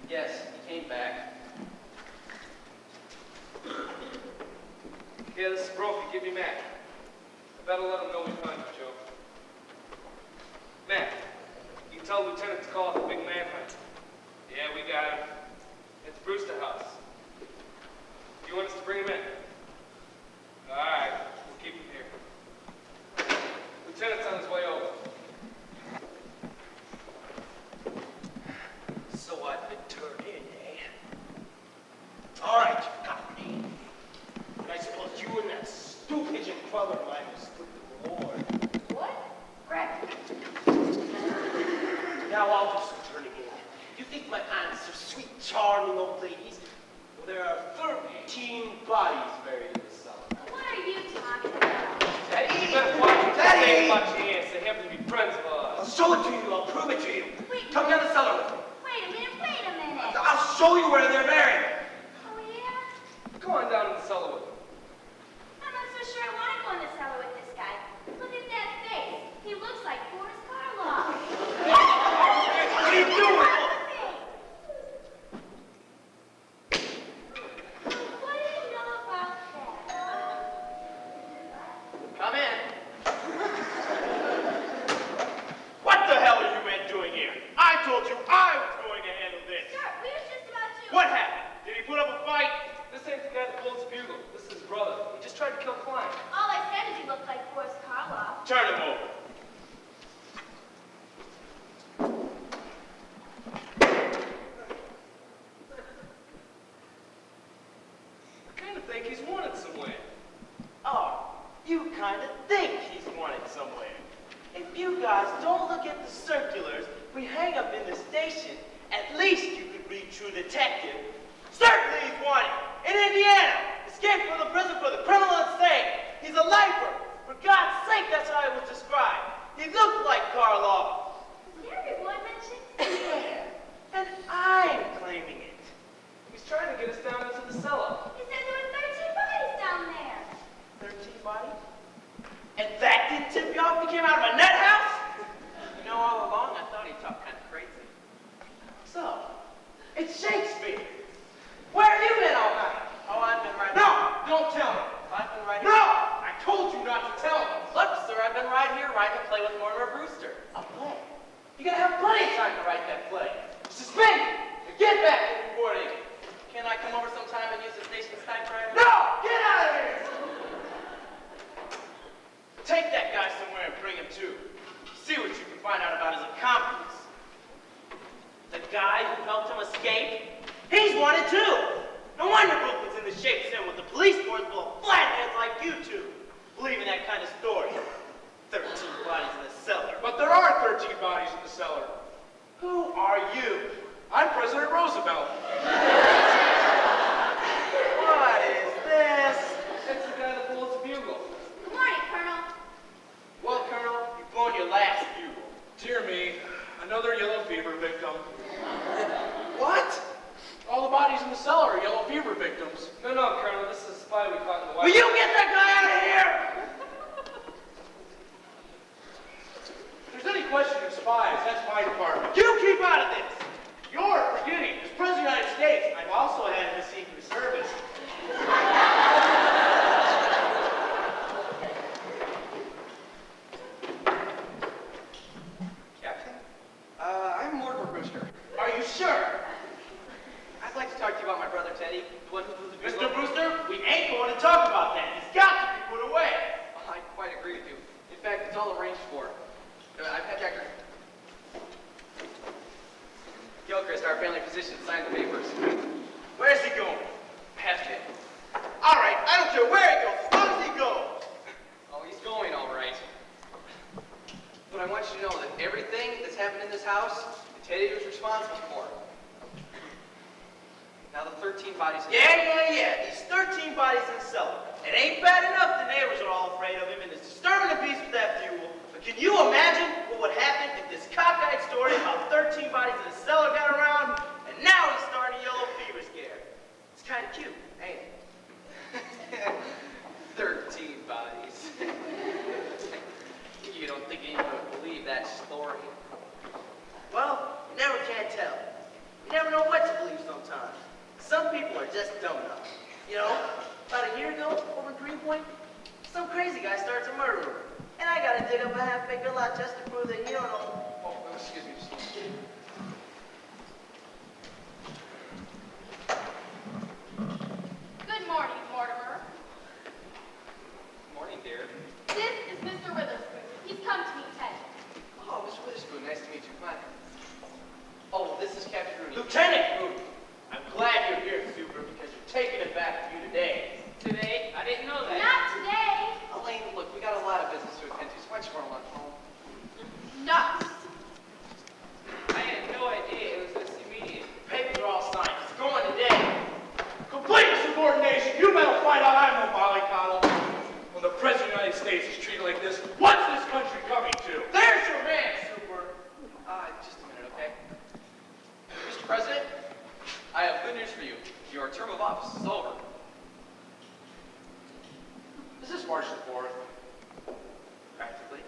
Yes, he came back. Yeah, this is Brophy. Give me Matt. I better let him know we found you, Joe. Matt, you can tell Lieutenant to call off the big manhunt. Yeah, we got him. It's Brewster House. You want us to bring him in? All right, we'll keep him here. Lieutenant's on his way over. So I've been turned in, eh? All right, you got me. And I suppose you and that stupid pigeon brother of mine was put to the war. What? Greg. Now I'll do some turning in. You think my aunts are sweet, charming old ladies? Well, there are 13 bodies buried in the cellar. What are you talking about? Daddy, you better watch what you say about your aunts. They happen to be friends of I'll ours. show it to you. I'll prove it to you. Wait. Come down the cellar with me. Wait a minute. I'll show you where they're buried. Oh, yeah? Go on down to the cellar with him. I'm not so sure I want to go in the cellar with this guy. Look at that face. He looks like Boris Karloff. What are you doing? What do you know about that? Come in. What the hell are you men doing here? I told you I was going to handle this. Sir, we were just about to... What happened? Did he put up a fight? This ain't the guy that blows bugle. This is his brother. He just tried to kill Klein. All I said is he looked like Boris Karloff. Turn him over. I kind of think he's wanted somewhere. Oh, you kind of think he's wanted somewhere. If you guys don't look at the circulars we hang up in the station, at least you could read True Detective. Certainly he's wanted. In Indiana. Escaped from the prison for the criminal insane. He's a lifer. For God's sake, that's how he was described. He looked like Karloff. Was Harry Boy mentioned? Yeah. And I'm claiming it. He's trying to get us down into the cellar. He said there were 13 bodies down there. 13 bodies? And that didn't tip you off? You came out of a nut house? You know, all along I thought he talked kind of crazy. So, it's Shakespeare. Where have you been all night? Oh, I've been right No, don't tell me. I've been right No, here. I told you not to tell me. Look, sir, I've been right here writing a play with Mortimer Brewster. A play? You're gonna have plenty of time to write that play. Suspend it. Get back to reporting. Can I come over sometime and use the station's typewriter? No, get out of here. Take that guy somewhere and bring him to. See what you can find out about his accomplice. The guy who helped him escape? He's wanted too. No wonder Brooklyn's in the shape it's in with the police force full of flatheads like you two. Believing that kind of story. 13 bodies in the cellar. But there are 13 bodies in the cellar. Who are you? I'm President Roosevelt. What is this? It's the guy that blows the bugle. Good morning, Colonel. Well, Colonel, you've blown your last bugle. Dear me, another yellow fever victim. What? All the bodies in the cellar are yellow fever victims. No, Colonel, this is a spy we caught in the Will White you get that guy out of here? If there's any question of spies, that's my department. You keep out of this. You're forgetting, as President of the United States, I've also had the Secret Service. Captain? I'm Mortimer Brewster. Are you sure? I'd like to our family physician to sign the papers. Where's he going? Ask him. All right, I don't care where he goes. As long as he goes. Oh, he's going all right. But I want you to know that everything that's happened in this house, Teddy was responsible for. Now the 13 bodies. Yeah. These 13 bodies in the cellar. It ain't bad enough the neighbors are all afraid of him and is disturbing the peace with that fuel. But can you imagine what would happen if this cockeyed story about 13 bodies in the cellar got around and now he's starting a yellow fever scare? It's kind of cute, ain't it? 13 bodies. You don't think anyone would believe that story? Well, you never can tell. You never know what to believe sometimes. Some people are just dumb enough. You know, about a year ago, over in Greenpoint, some crazy guy starts a murder room. And I gotta dig up a half-acre lot just to prove that you don't know. Oh, excuse me, just a minute. Good morning, Mortimer. Morning, dear. This is Mr. Witherspoon. He's come to meet Ted. Oh, Mr. Witherspoon, nice to meet you. Come on. Oh, this is Captain Rooney. Lieutenant Rooney, I'm glad you're here, Super, because you're taking it back to you today. Today? I didn't know that. Not today. Elaine, look, we got a lot of business to attend to, so why don't you run along home? Nuts. I had no idea it was this immediate. Papers are all signed. It's going today. Complete insubordination. You better find out I'm no mollycoddle. When the President of the United States is treated like this, what's this country coming to? There's your man, Super. Just a minute, okay? Mr. President, I have good news for you. Your term of office is over. Is this March the 4th? Practically.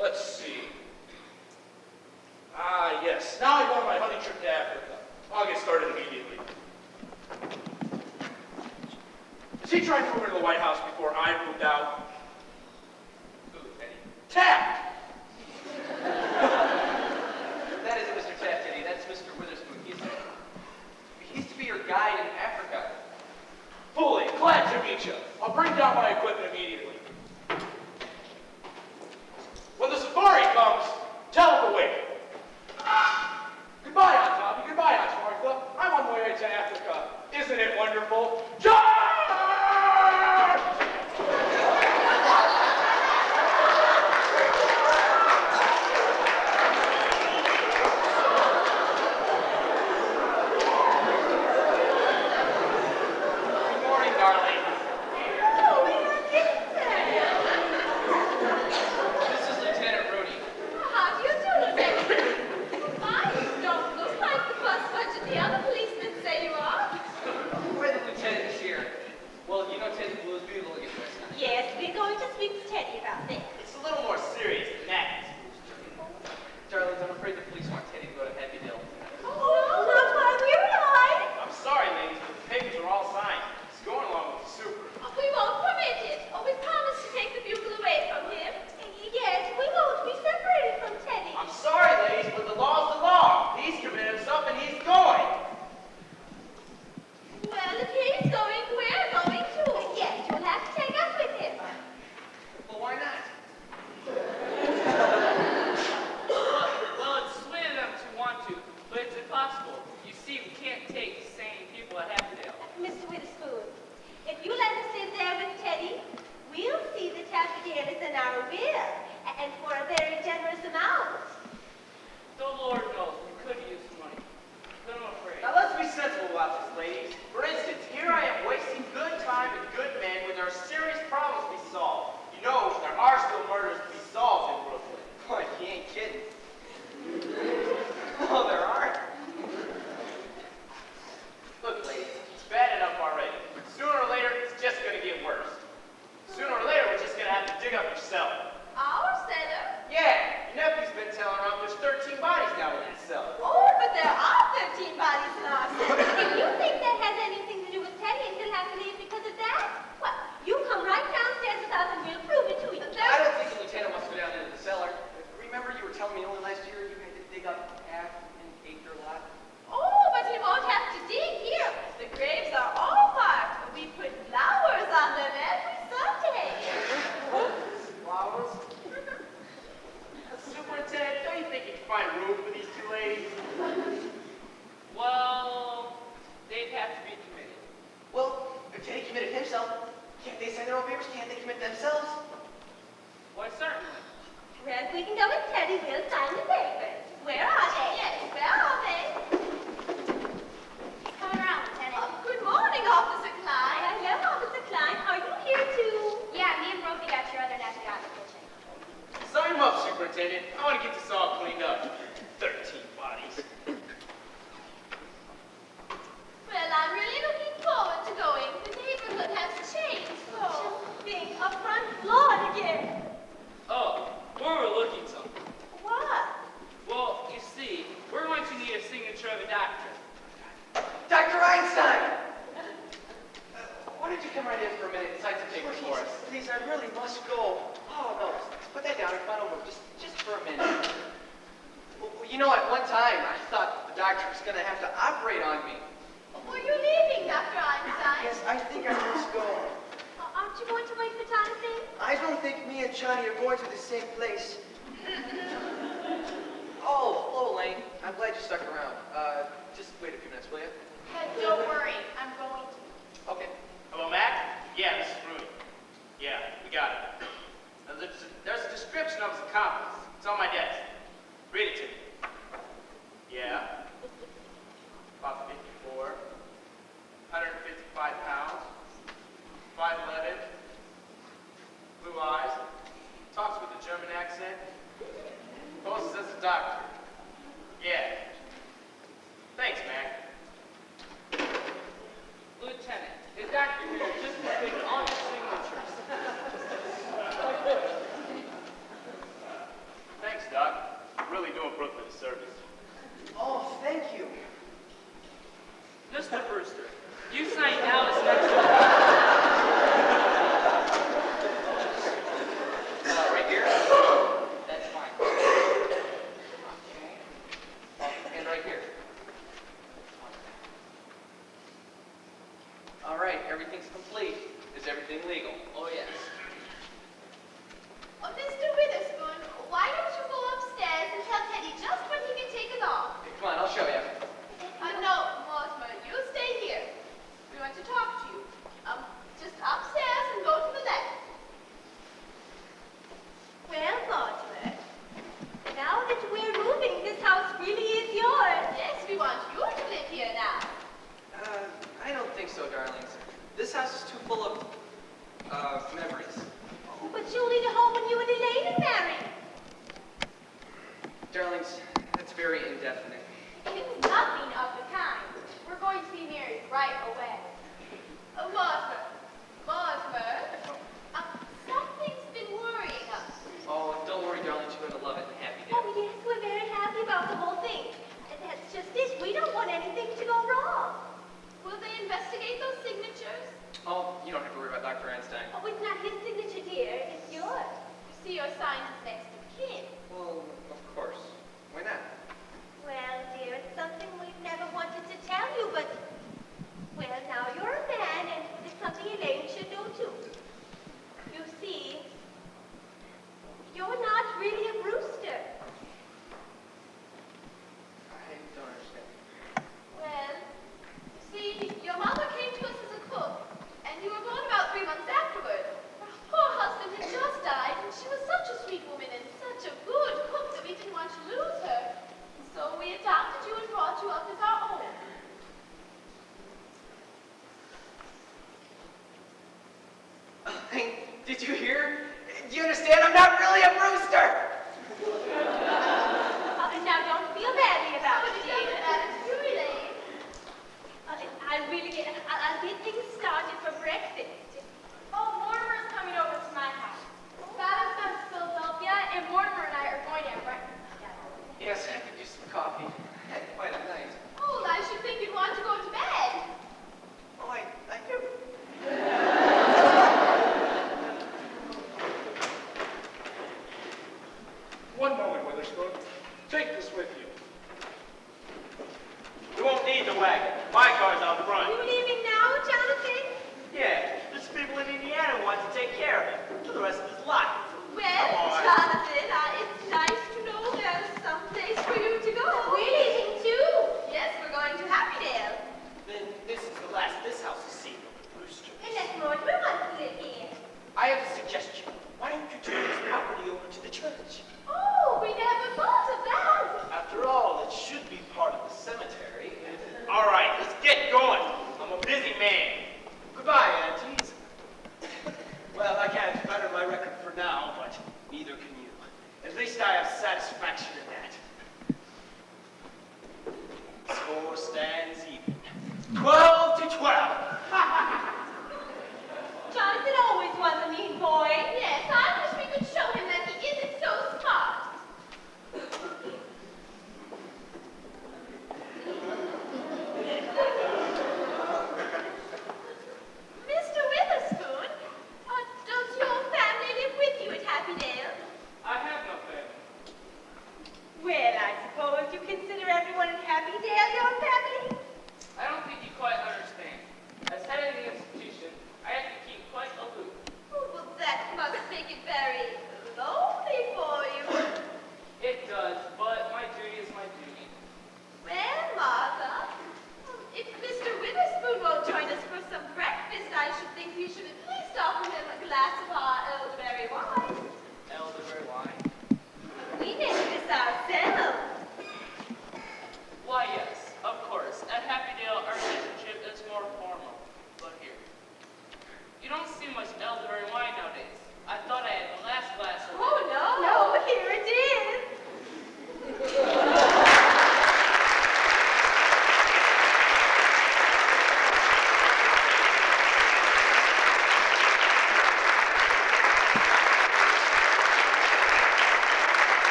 Let's see. Yes. Now I go on my honey trip to Africa. I'll get started immediately. Is he trying to move into the White House before I moved out? Who, Teddy? Taft! That isn't Mr. Taft, Teddy. That's Mr. Witherspoon. He's to be your guide in Africa. Fully glad to meet you. I'll bring down my equipment immediately. When the safari comes, tell him to wait. Goodbye, Aunt Tommy. Goodbye, Aunt Martha. I'm on my way to Africa. Isn't it wonderful? George! Good morning, darling. Oh, we are getting there. This is Lieutenant Rooney. How do you do, Lieutenant? Why, you don't look like the bus bunch of the other policemen say you are. Why the lieutenant is here? Well, you know Teddy Blue is beautiful again this time. Yes, we're going to speak to Teddy about this. It's a little more serious than that. Darlings, I'm afraid the police want Teddy to go to Happy Hill. Oh, that's why we're alive. I'm sorry, ladies, but the papers are all signed. It's going along with the Super. We won't permit it. Oh, we promised to take the bugle away from him. Yes, we won't be separated from Teddy. I'm sorry, ladies, but the law's the law. He's committed himself and he's going. Well, if he's going, we're going too. Yes, you'll have to take us with him. Well, why not? Well, it's sweet of them to want to, but it's impossible. You see, we can't take sane people at Happydale. Mr. Witherspoon, if you let us live there with Teddy, we'll see that Happydale is in our will, and for a very generous amount. The Lord knows we could use some money, but I'm afraid. Now let's be sensible about this, ladies. For instance, here I am wasting good time and good men when there are serious problems to be solved. You know, there are still murders to be solved in Brooklyn. Boy, he ain't kidding. Oh, there are. Look, ladies, it's bad enough already. Sooner or later, it's just going to get worse. Sooner or later, we're just going to have to dig up yourself. Our setup? Yeah, your nephew's been telling around there's 13 bodies now in his cell. serve a doctor. Dr. Einstein! Why don't you come right in for a minute and sign some papers for us? Please, I really must go. Oh, no, put that down and come on over, just for a minute. Well, you know, at one time, I thought the doctor was going to have to operate on me. Were you leaving, Dr. Einstein? Yes, I think I must go. Aren't you going to Lake Photography? I don't think me and Johnny are going to the same place. Oh, hello, Elaine. I'm glad you stuck around. Just wait a few minutes, will you? Don't worry, I'm going to. Okay. Hello, Mac? Yeah, this is Rudy. Yeah, we got it. Now, there's a description of his accomplice. It's on my desk. Read it to me. Yeah. About 54. 155 pounds. 5'11". Blue eyes. Talks with a German accent. Poses as a doctor. Yeah. Thanks, Mac. Lieutenant, the doctor here just taking all your signatures. Thanks, Doc. Really doing Brooklyn a service. Oh, thank you. Mr. Brewster, you sign now as next. Right here? That's fine. Okay. And right here. All right, everything's complete. Is everything legal? Oh yes.